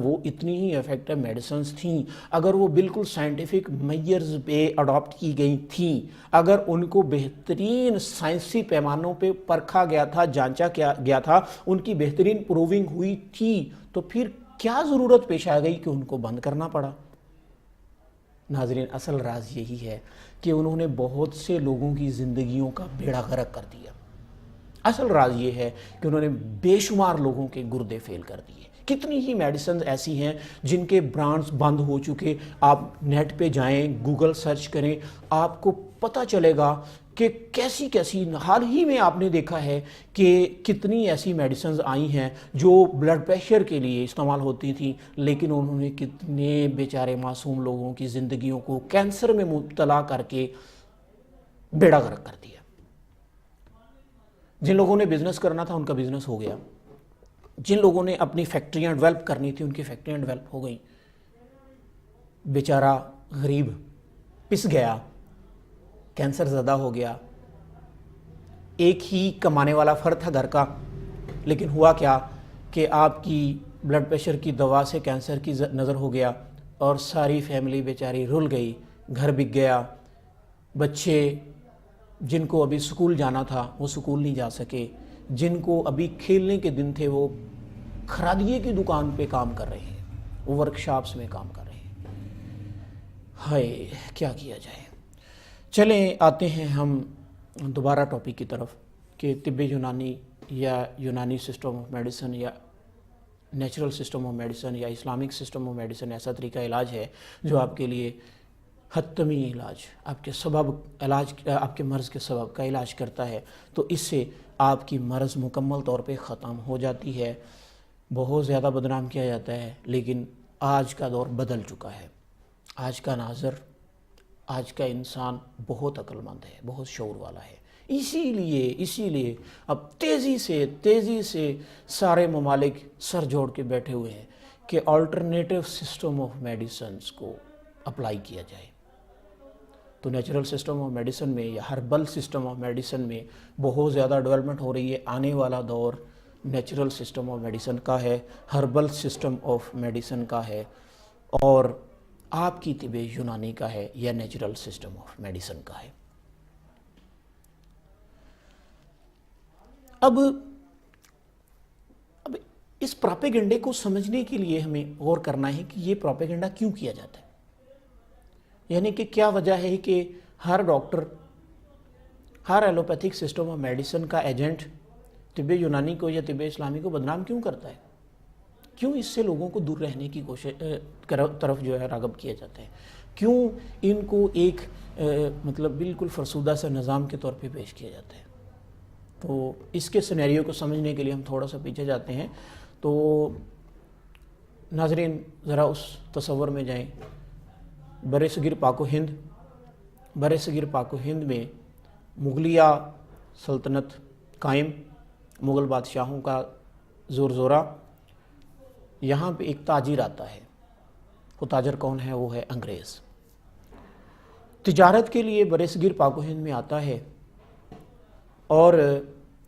وہ بالکل سائنٹیفک میئرز پہ اڈاپٹ کی گئی تھیں، اگر ان کو بہترین سائنسی پیمانوں پہ پرکھا گیا تھا، جانچا گیا تھا، ان کی بہترین پروونگ ہوئی تھی، تو پھر کیا ضرورت پیش آ گئی کہ ان کو بند کرنا پڑا؟ ناظرین، اصل راز یہی ہے کہ انہوں نے بہت سے لوگوں کی زندگیوں کا بیڑا غرق کر دیا۔ اصل راز یہ ہے کہ انہوں نے بے شمار لوگوں کے گردے فیل کر دیے۔ کتنی ہی میڈیسنز ایسی ہیں جن کے برانڈز بند ہو چکے، آپ نیٹ پہ جائیں، گوگل سرچ کریں، آپ کو پتہ چلے گا کہ کیسی حال ہی میں آپ نے دیکھا ہے کہ کتنی ایسی میڈیسنز آئی ہیں جو بلڈ پریشر کے لیے استعمال ہوتی تھیں، لیکن انہوں نے کتنے بیچارے معصوم لوگوں کی زندگیوں کو کینسر میں مبتلا کر کے بیڑا غرق کر دیا۔ جن لوگوں نے بزنس کرنا تھا ان کا بزنس ہو گیا، جن لوگوں نے اپنی فیکٹریاں ڈیولپ کرنی تھی ان کی فیکٹریاں ڈیولپ ہو گئیں، بیچارہ غریب پس گیا، کینسر زدہ ہو گیا۔ ایک ہی کمانے والا فرد تھا گھر کا، لیکن ہوا کیا کہ آپ کی بلڈ پریشر کی دوا سے کینسر کی نظر ہو گیا اور ساری فیملی بیچاری رل گئی، گھر بک گیا، بچے جن کو ابھی سکول جانا تھا وہ سکول نہیں جا سکے، جن کو ابھی کھیلنے کے دن تھے وہ کھرادیے کی دکان پہ کام کر رہے ہیں، وہ ورکشاپس میں کام کر رہے ہیں۔ ہائے، کیا کیا جائے؟ چلیں آتے ہیں ہم دوبارہ ٹاپک کی طرف کہ طب یونانی یا یونانی سسٹم آف میڈیسن یا نیچرل سسٹم آف میڈیسن یا اسلامک سسٹم آف میڈیسن ایسا طریقہ علاج ہے جو آپ کے لیے حتمی علاج، آپ کے مرض کے سبب کا علاج کرتا ہے، تو اس سے آپ کی مرض مکمل طور پہ ختم ہو جاتی ہے۔ بہت زیادہ بدنام کیا جاتا ہے، لیکن آج کا دور بدل چکا ہے۔ آج کا ناظر، آج کا انسان بہت عقل مند ہے، بہت شعور والا ہے۔ اسی لیے اب تیزی سے سارے ممالک سر جوڑ کے بیٹھے ہوئے ہیں کہ آلٹرنیٹو سسٹم آف میڈیسنز کو اپلائی کیا جائے۔ تو نیچرل سسٹم آف میڈیسن میں یا ہربل سسٹم آف میڈیسن میں بہت زیادہ ڈیولپمنٹ ہو رہی ہے۔ آنے والا دور نیچرل سسٹم آف میڈیسن کا ہے، ہربل سسٹم آف میڈیسن کا ہے، اور آپ کی طب یونانی کا ہے یا نیچرل سسٹم آف میڈیسن کا ہے۔ اب اس پروپیگنڈے کو سمجھنے کے لیے ہمیں غور کرنا ہے کہ یہ پروپیگنڈا کیوں کیا جاتا ہے، یعنی کہ کیا وجہ ہے کہ ہر ڈاکٹر، ہر ایلوپیتھک سسٹم آف میڈیسن کا ایجنٹ طب یونانی کو یا طب اسلامی کو بدنام کیوں کرتا ہے؟ کیوں اس سے لوگوں کو دور رہنے کی طرف جو ہے راغب کیا جاتا ہے؟ کیوں ان کو ایک بالکل فرسودہ سا نظام کے طور پہ پیش کیا جاتا ہے؟ تو اس کے سینیریو کو سمجھنے کے لیے ہم تھوڑا سا پیچھے جاتے ہیں۔ تو ناظرین ذرا اس تصور میں جائیں، برصغیر پاک و ہند میں مغلیہ سلطنت قائم، مغل بادشاہوں کا زور زورہ۔ یہاں پہ ایک تاجر آتا ہے، وہ تاجر کون ہے؟ وہ ہے انگریز۔ تجارت کے لیے برصغیر پاک و ہند میں آتا ہے اور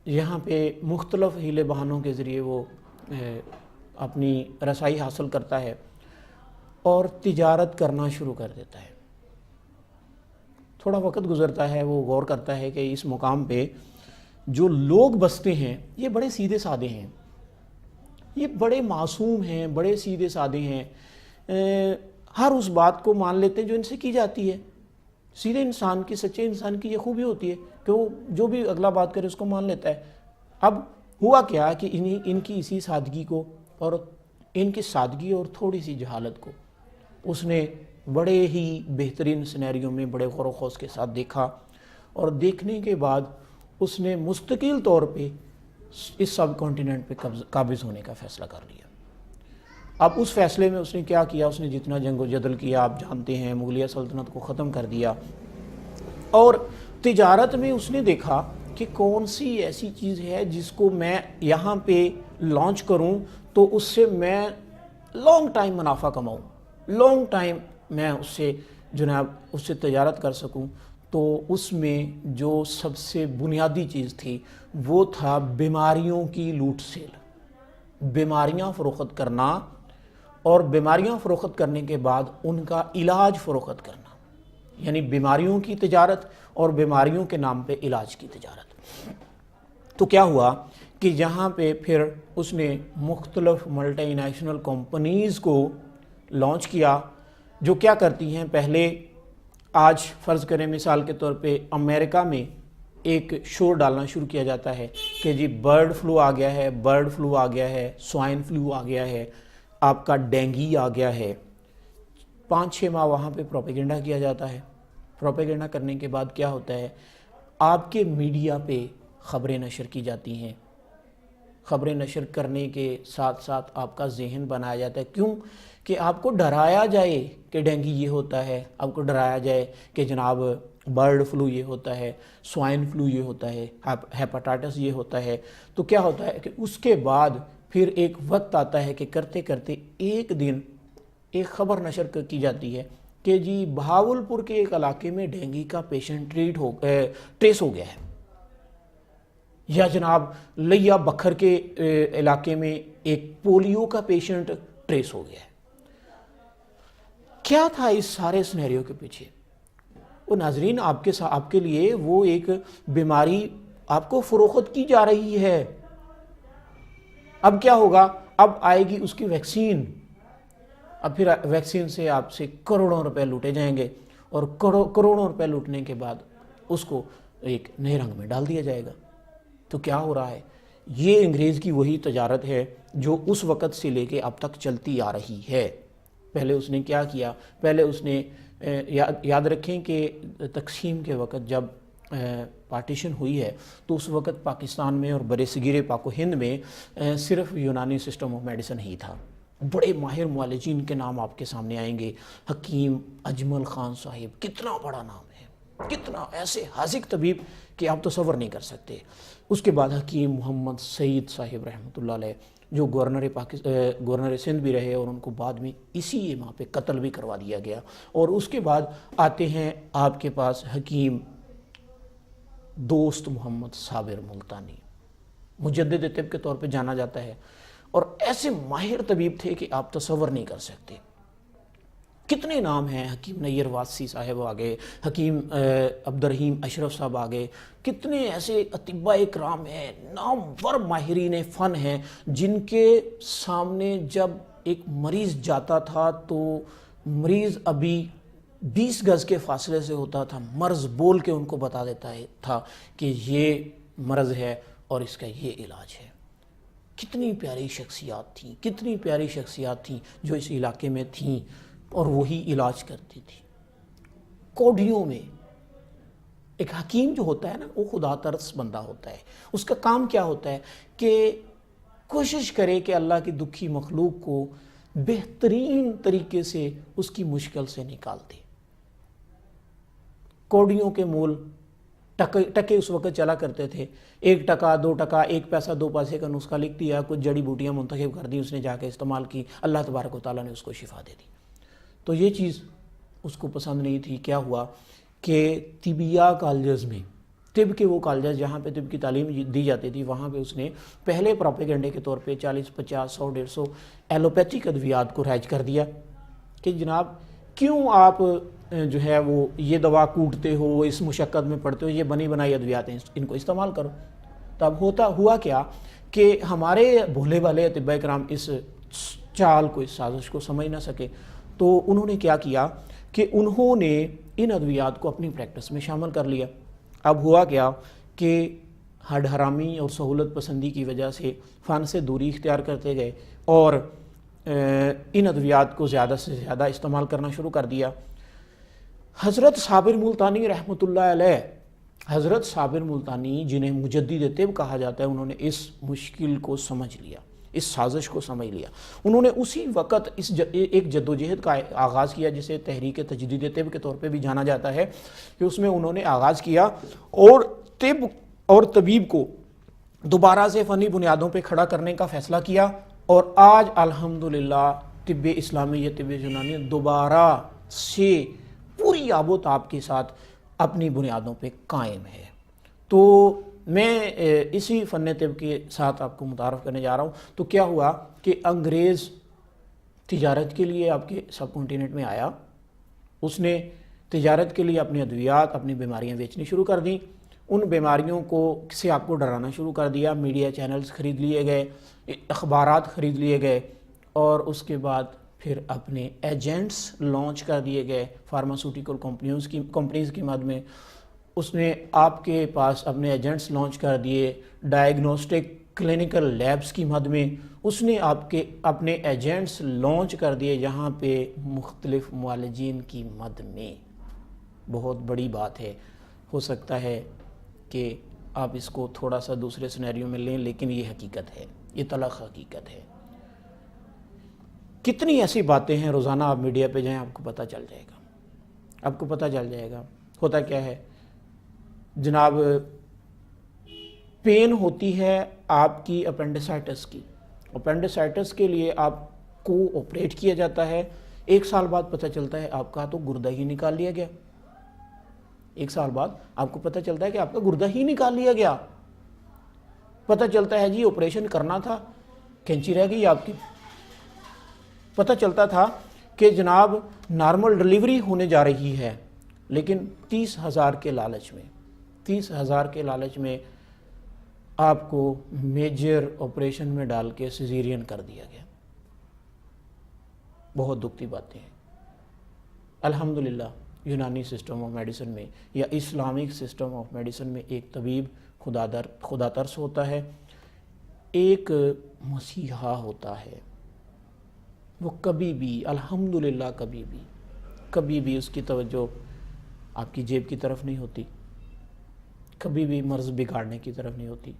یہاں پہ مختلف ہیلے بہانوں کے ذریعے وہ اپنی رسائی حاصل کرتا ہے۔ اور تجارت کرنا شروع کر دیتا ہے۔ تھوڑا وقت گزرتا ہے، وہ غور کرتا ہے کہ اس مقام پہ جو لوگ بستے ہیں یہ بڑے سیدھے سادے ہیں، یہ بڑے معصوم ہیں، بڑے سیدھے سادے ہیں، ہر اس بات کو مان لیتے ہیں جو ان سے کی جاتی ہے۔ سیدھے انسان کی، سچے انسان کی یہ خوبی ہوتی ہے کہ وہ جو بھی اگلا بات کرے اس کو مان لیتا ہے۔ اب ہوا کیا کہ ان کی اسی سادگی کو اور ان کی سادگی اور تھوڑی سی جہالت کو اس نے بڑے ہی بہترین سینیریو میں بڑے غور و خوض کے ساتھ دیکھا، اور دیکھنے کے بعد اس نے مستقل طور پہ اس سب کانٹیننٹ پہ قابض ہونے کا فیصلہ کر لیا۔ اب اس فیصلے میں اس نے کیا کیا، اس نے جتنا جنگ و جدل کیا آپ جانتے ہیں، مغلیہ سلطنت کو ختم کر دیا، اور تجارت میں اس نے دیکھا کہ کون سی ایسی چیز ہے جس کو میں یہاں پہ لانچ کروں تو اس سے میں لانگ ٹائم منافع کماؤں، لانگ ٹائم میں اس سے جناب اس سے تجارت کر سکوں۔ تو اس میں جو سب سے بنیادی چیز تھی وہ تھا بیماریوں کی لوٹ سیل، بیماریاں فروخت کرنا، اور بیماریاں فروخت کرنے کے بعد ان کا علاج فروخت کرنا، یعنی بیماریوں کی تجارت اور بیماریوں کے نام پہ علاج کی تجارت۔ تو کیا ہوا کہ یہاں پہ پھر اس نے مختلف ملٹی نیشنل کمپنیز کو لانچ کیا جو کیا کرتی ہیں، پہلے آج فرض کریں مثال کے طور پہ امریکہ میں ایک شور ڈالنا شروع کیا جاتا ہے کہ جی برڈ فلو آ گیا ہے، برڈ فلو آ گیا ہے، سوائن فلو آ گیا ہے، آپ کا ڈینگی آ گیا ہے۔ 5-6 ماہ وہاں پہ پروپیگنڈا کیا جاتا ہے۔ پروپیگنڈا کرنے کے بعد کیا ہوتا ہے، آپ کے میڈیا پہ خبریں نشر کی جاتی ہیں۔ خبریں نشر کرنے کے ساتھ ساتھ آپ کا ذہن بنایا جاتا ہے، کیوں کہ آپ کو ڈرایا جائے کہ ڈینگی یہ ہوتا ہے، آپ کو ڈرایا جائے کہ جناب برڈ فلو یہ ہوتا ہے، سوائن فلو یہ ہوتا ہے، ہیپاٹائٹس یہ ہوتا ہے۔ تو کیا ہوتا ہے کہ اس کے بعد پھر ایک وقت آتا ہے کہ کرتے کرتے ایک دن ایک خبر نشر کی جاتی ہے کہ جی بہاولپور کے ایک علاقے میں ڈینگی کا پیشنٹ ٹریس ہو گیا ہے، یا جناب لیا بکھر کے علاقے میں ایک پولیو کا پیشنٹ ٹریس ہو گیا ہے۔ کیا تھا اس سارے سینیریو کے پیچھے؟ وہ ناظرین آپ کے لیے وہ ایک بیماری آپ کو فروخت کی جا رہی ہے۔ اب کیا ہوگا، اب آئے گی اس کی ویکسین، اب پھر ویکسین سے آپ سے کروڑوں روپے لوٹے جائیں گے، اور کروڑوں روپے لوٹنے کے بعد اس کو ایک نئے رنگ میں ڈال دیا جائے گا۔ تو کیا ہو رہا ہے، یہ انگریز کی وہی تجارت ہے جو اس وقت سے لے کے اب تک چلتی آ رہی ہے۔ پہلے اس نے کیا کیا، پہلے اس نے یاد رکھیں کہ تقسیم کے وقت جب پارٹیشن ہوئی ہے تو اس وقت پاکستان میں اور برِ صغیر پاک و ہند میں صرف یونانی سسٹم آف میڈیسن ہی تھا۔ بڑے ماہر معالجین کے نام آپ کے سامنے آئیں گے، حکیم اجمل خان صاحب، کتنا بڑا نام ہے، کتنا ایسے حاذق طبیب کہ آپ تصور نہیں کر سکتے۔ اس کے بعد حکیم محمد سعید صاحب رحمۃ اللہ علیہ جو گورنر سندھ بھی رہے، اور ان کو بعد میں اسی ماہ پہ قتل بھی کروا دیا گیا۔ اور اس کے بعد آتے ہیں آپ کے پاس حکیم دوست محمد صابر ملتانی، مجدد طب کے طور پہ جانا جاتا ہے، اور ایسے ماہر طبیب تھے کہ آپ تصور نہیں کر سکتے۔ کتنے نام ہیں، حکیم نیر واسی صاحب آگے، حکیم عبدالرحیم اشرف صاحب آگے، کتنے ایسے اطباء کرام ہیں، نامور ماہرین فن ہیں، جن کے سامنے جب ایک مریض جاتا تھا تو مریض ابھی 20 گز کے فاصلے سے ہوتا تھا، مرض بول کے ان کو بتا دیتا تھا کہ یہ مرض ہے اور اس کا یہ علاج ہے۔ کتنی پیاری شخصیات تھیں، کتنی پیاری شخصیات تھیں جو اس علاقے میں تھیں اور وہی علاج کرتی تھی۔ کوڈیوں میں ایک حکیم جو ہوتا ہے نا، وہ خدا ترس بندہ ہوتا ہے۔ اس کا کام کیا ہوتا ہے کہ کوشش کرے کہ اللہ کی دکھی مخلوق کو بہترین طریقے سے اس کی مشکل سے نکال دے۔ کوڈیوں کے مول ٹکے اس وقت چلا کرتے تھے، 1 ٹکا 2 ٹکا 1 پیسہ 2 پیسے کا نسخہ لکھ دیا، کچھ جڑی بوٹیاں منتخب کر دی، اس نے جا کے استعمال کی، اللہ تبارک و تعالیٰ نے اس کو شفا دے دی۔ تو یہ چیز اس کو پسند نہیں تھی۔ کیا ہوا کہ طبیہ کالجز میں، طب کے وہ کالجز جہاں پہ طب کی تعلیم دی جاتی تھی، وہاں پہ اس نے پہلے پروپیگنڈے کے طور پہ 40 50 100 150 ایلوپیتھک ادویات کو رائج کر دیا، کہ جناب کیوں آپ جو ہے وہ یہ دوا کوٹتے ہو، اس مشقت میں پڑتے ہو، یہ بنی بنائی ادویات ہیں، ان کو استعمال کرو۔ تب ہوا کیا کہ ہمارے بھولے بھالے اطباء کرام اس چال کو، اس سازش کو سمجھ نہ سکے، تو انہوں نے کیا کیا کہ انہوں نے ان ادویات کو اپنی پریکٹس میں شامل کر لیا۔ اب ہوا کیا کہ ہڈ حرامی اور سہولت پسندی کی وجہ سے فن سے دوری اختیار کرتے گئے اور ان ادویات کو زیادہ سے زیادہ استعمال کرنا شروع کر دیا۔ حضرت صابر ملتانی رحمۃ اللہ علیہ، حضرت صابر ملتانی جنہیں مجدد طب کہا جاتا ہے، انہوں نے اس مشکل کو سمجھ لیا، اس سازش کو سمجھ لیا۔ انہوں نے اسی وقت ایک جدوجہد کا آغاز کیا جسے تحریک تجدید طب کے طور پہ بھی جانا جاتا ہے، کہ اس میں انہوں نے آغاز کیا اور طب اور طبیب کو دوبارہ سے فنی بنیادوں پہ کھڑا کرنے کا فیصلہ کیا، اور آج الحمدللہ طب اسلامی یا طب یونانی دوبارہ سے پوری آب و تاب کے ساتھ اپنی بنیادوں پہ قائم ہے۔ تو میں اسی فن طب کے ساتھ آپ کو متعارف کرنے جا رہا ہوں۔ تو کیا ہوا کہ انگریز تجارت کے لیے آپ کے سب کانٹیننٹ میں آیا، اس نے تجارت کے لیے اپنی ادویات، اپنی بیماریاں بیچنی شروع کر دیں، ان بیماریوں کو سے آپ کو ڈرانا شروع کر دیا، میڈیا چینلز خرید لیے گئے، اخبارات خرید لیے گئے، اور اس کے بعد پھر اپنے ایجنٹس لانچ کر دیے گئے فارماسوٹیکل کمپنیز کی مد میں۔ اس نے آپ کے پاس اپنے ایجنٹس لانچ کر دیے ڈائگنوسٹک کلینکل لیبس کی مد میں، اس نے اپنے ایجنٹس لانچ کر دیے جہاں پہ مختلف معالجین کی مد میں۔ بہت بڑی بات ہے، ہو سکتا ہے کہ آپ اس کو تھوڑا سا دوسرے سینیریو میں لیں، لیکن یہ حقیقت ہے، یہ تلخ حقیقت ہے۔ کتنی ایسی باتیں ہیں، روزانہ آپ میڈیا پہ جائیں آپ کو پتہ چل جائے گا، آپ کو پتہ چل جائے گا۔ ہوتا کیا ہے جناب، پین ہوتی ہے آپ کی اپینڈیسائٹس کی، اپینڈیسائٹس کے لیے آپ کو آپریٹ کیا جاتا ہے، 1 سال بعد پتہ چلتا ہے آپ کا تو گردہ ہی نکال لیا گیا۔ 1 سال بعد آپ کو پتہ چلتا ہے کہ آپ کا گردہ ہی نکال لیا گیا۔ پتہ چلتا ہے جی آپریشن کرنا تھا، کینچی رہ گئی آپ کی۔ پتہ چلتا تھا کہ جناب نارمل ڈلیوری ہونے جا رہی ہے، لیکن 30,000 کے لالچ میں 30,000 کے لالچ میں آپ کو میجر آپریشن میں ڈال کے سیزیرین کر دیا گیا۔ بہت دکھتی باتیں ہیں۔ الحمدللہ یونانی سسٹم آف میڈیسن میں یا اسلامک سسٹم آف میڈیسن میں ایک طبیب خدا ترس ہوتا ہے، ایک مسیحا ہوتا ہے۔ وہ کبھی بھی الحمدللہ کبھی بھی اس کی توجہ آپ کی جیب کی طرف نہیں ہوتی، کبھی بھی مرض بگاڑنے کی طرف نہیں ہوتی،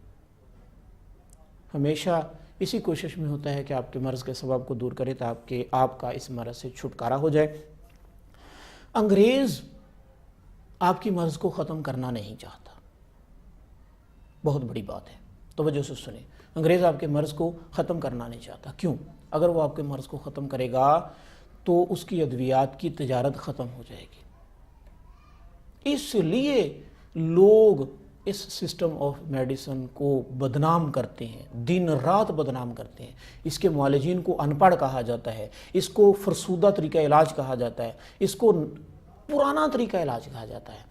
ہمیشہ اسی کوشش میں ہوتا ہے کہ آپ کے مرض کے سبب کو دور کرے تاکہ آپ کا اس مرض سے چھٹکارا ہو جائے۔ انگریز آپ کی مرض کو ختم کرنا نہیں چاہتا، بہت بڑی بات ہے، توجہ سے سنیں۔ انگریز آپ کے مرض کو ختم کرنا نہیں چاہتا، کیوں؟ اگر وہ آپ کے مرض کو ختم کرے گا تو اس کی ادویات کی تجارت ختم ہو جائے گی۔ اس لیے لوگ اس سسٹم آف میڈیسن کو بدنام کرتے ہیں، دن رات بدنام کرتے ہیں۔ اس کے معالجین کو ان پڑھ کہا جاتا ہے، اس کو فرسودہ طریقہ علاج کہا جاتا ہے، اس کو پرانا طریقہ علاج کہا جاتا ہے۔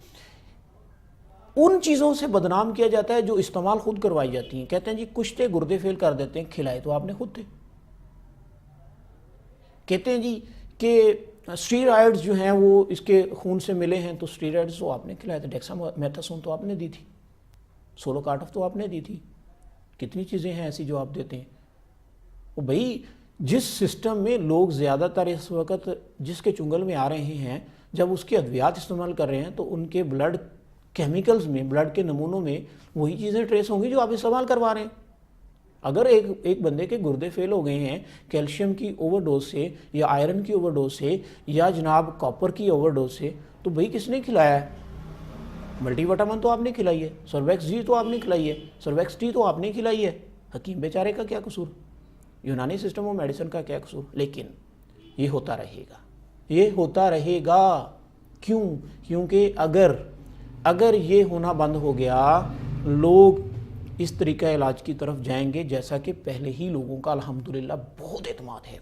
ان چیزوں سے بدنام کیا جاتا ہے جو استعمال خود کروائی جاتی ہیں۔ کہتے ہیں جی کشتے گردے فیل کر دیتے ہیں، کھلائے تو آپ نے خود تھے۔ کہتے ہیں جی کہ اسٹیرائڈز جو ہیں وہ اس کے خون سے ملے ہیں، تو اسٹیرائڈز تو آپ نے کھلائے تھے، ڈیکسامیتھاسون تو آپ نے دی تھی، سولوکارٹف تو آپ نے دی تھی، کتنی چیزیں ہیں ایسی جو آپ دیتے ہیں۔ وہ بھائی جس سسٹم میں لوگ زیادہ تر اس وقت جس کے چنگل میں آ رہے ہیں، جب اس کے ادویات استعمال کر رہے ہیں تو ان کے بلڈ کیمیکلز میں، بلڈ کے نمونوں میں وہی چیزیں ٹریس ہوں گی جو آپ استعمال کروا رہے ہیں۔ اگر ایک بندے کے گردے فیل ہو گئے ہیں کیلشیم کی اوور ڈوز سے یا آئرن کی اوور ڈوز سے یا جناب کاپر کی اوور ڈوز سے، تو بھائی کس نے کھلایا ہے؟ ملٹی وٹامن تو آپ نے کھلائی ہے، سرویکس جی تو آپ نے کھلائی ہے، سرویکس ٹی تو آپ نے کھلائی ہے۔ حکیم بیچارے کا کیا قصور؟ یونانی سسٹم آف میڈیسن کا کیا قصور؟ لیکن یہ ہوتا رہے گا، یہ ہوتا رہے گا۔ کیوں؟ کیونکہ اگر یہ ہونا بند ہو گیا، لوگ اس طریقہ علاج کی طرف جائیں گے جیسا کہ پہلے ہی لوگوں کا الحمدللہ بہت اعتماد ہے۔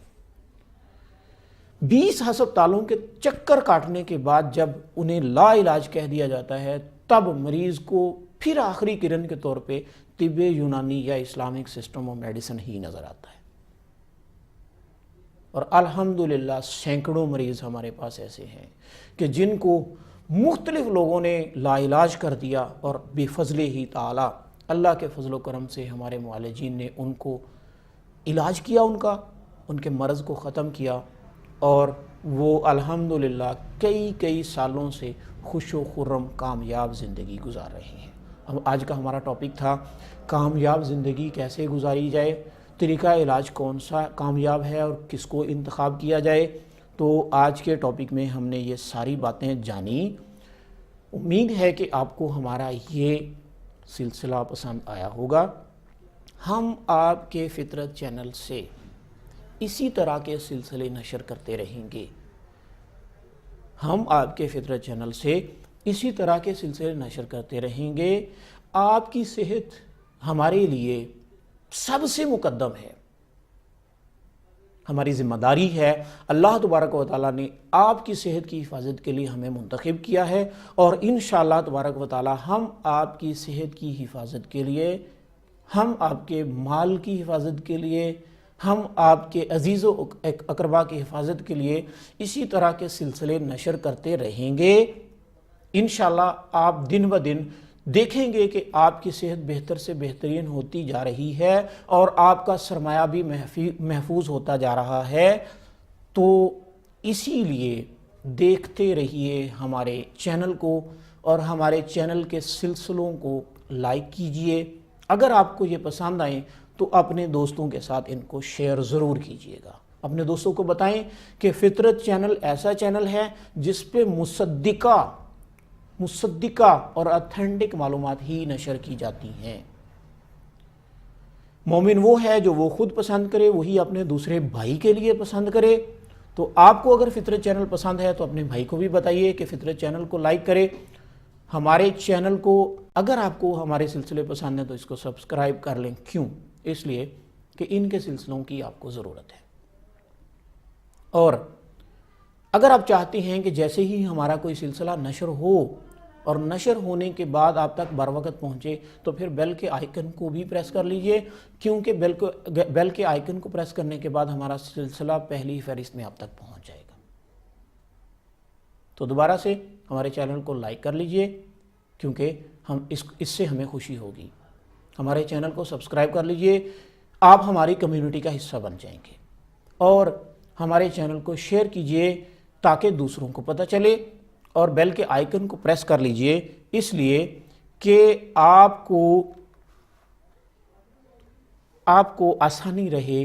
20 ہسپتالوں کے چکر کاٹنے کے بعد جب انہیں لا علاج کہہ دیا جاتا ہے تب مریض کو پھر آخری کرن کے طور پہ طب یونانی یا اسلامک سسٹم آف میڈیسن ہی نظر آتا ہے۔ اور الحمدللہ سینکڑوں مریض ہمارے پاس ایسے ہیں کہ جن کو مختلف لوگوں نے لا علاج کر دیا، اور بے فضل ہی تعالی اللہ کے فضل و کرم سے ہمارے معالجین نے ان کو علاج کیا، ان کے مرض کو ختم کیا، اور وہ الحمدللہ کئی سالوں سے خوش و خرم کامیاب زندگی گزار رہے ہیں۔ اب آج کا ہمارا ٹاپک تھا کامیاب زندگی کیسے گزاری جائے، طریقہ علاج کون سا کامیاب ہے اور کس کو انتخاب کیا جائے۔ تو آج کے ٹاپک میں ہم نے یہ ساری باتیں جانی۔ امید ہے کہ آپ کو ہمارا یہ سلسلہ پسند آیا ہوگا۔ ہم آپ کے فطرت چینل سے اسی طرح کے سلسلے نشر کرتے رہیں گے۔ ہم آپ کے فطرت چینل سے اسی طرح کے سلسلے نشر کرتے رہیں گے۔ آپ کی صحت ہمارے لیے سب سے مقدم ہے، ہماری ذمہ داری ہے۔ اللہ تبارک و تعالیٰ نے آپ کی صحت کی حفاظت کے لیے ہمیں منتخب کیا ہے، اور انشاءاللہ تبارک و تعالیٰ ہم آپ کی صحت کی حفاظت کے لیے، ہم آپ کے مال کی حفاظت کے لیے، ہم آپ کے عزیز و اقربا کی حفاظت کے لیے اسی طرح کے سلسلے نشر کرتے رہیں گے۔ انشاءاللہ آپ دن بہ دن دیکھیں گے کہ آپ کی صحت بہتر سے بہترین ہوتی جا رہی ہے، اور آپ کا سرمایہ بھی محفوظ ہوتا جا رہا ہے۔ تو اسی لیے دیکھتے رہیے ہمارے چینل کو، اور ہمارے چینل کے سلسلوں کو لائک کیجئے۔ اگر آپ کو یہ پسند آئیں تو اپنے دوستوں کے ساتھ ان کو شیئر ضرور کیجئے گا۔ اپنے دوستوں کو بتائیں کہ فطرت چینل ایسا چینل ہے جس پہ مصدقہ اور اتھینٹک معلومات ہی نشر کی جاتی ہیں۔ مومن وہ ہے جو وہ خود پسند کرے وہی اپنے دوسرے بھائی کے لیے پسند کرے۔ تو آپ کو اگر فطرت چینل پسند ہے تو اپنے بھائی کو بھی بتائیے کہ فطرت چینل کو لائک کرے۔ ہمارے چینل کو اگر آپ کو ہمارے سلسلے پسند ہیں تو اس کو سبسکرائب کر لیں۔ کیوں؟ اس لیے کہ ان کے سلسلوں کی آپ کو ضرورت ہے۔ اور اگر آپ چاہتے ہیں کہ جیسے ہی ہمارا کوئی سلسلہ نشر ہو اور نشر ہونے کے بعد آپ تک بر وقت پہنچے تو پھر بیل کے آئیکن کو بھی پریس کر لیجئے، کیونکہ بیل کے آئیکن کو پریس کرنے کے بعد ہمارا سلسلہ پہلی فہرست میں آپ تک پہنچ جائے گا۔ تو دوبارہ سے ہمارے چینل کو لائک کر لیجئے، کیونکہ اس سے ہمیں خوشی ہوگی۔ ہمارے چینل کو سبسکرائب کر لیجئے، آپ ہماری کمیونٹی کا حصہ بن جائیں گے، اور ہمارے چینل کو شیئر کیجئے تاکہ دوسروں کو پتہ چلے، اور بیل کے آئیکن کو پریس کر لیجئے اس لیے کہ آپ کو آسانی رہے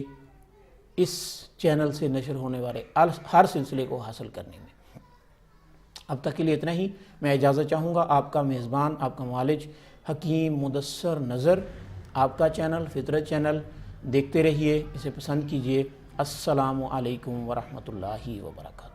اس چینل سے نشر ہونے والے ہر سلسلے کو حاصل کرنے میں۔ اب تک کے لیے اتنا ہی، میں اجازت چاہوں گا۔ آپ کا میزبان، آپ کا معالج حکیم مدثر نظر، آپ کا چینل فطرت چینل دیکھتے رہیے، اسے پسند کیجئے۔ السلام علیکم ورحمۃ اللہ وبرکاتہ۔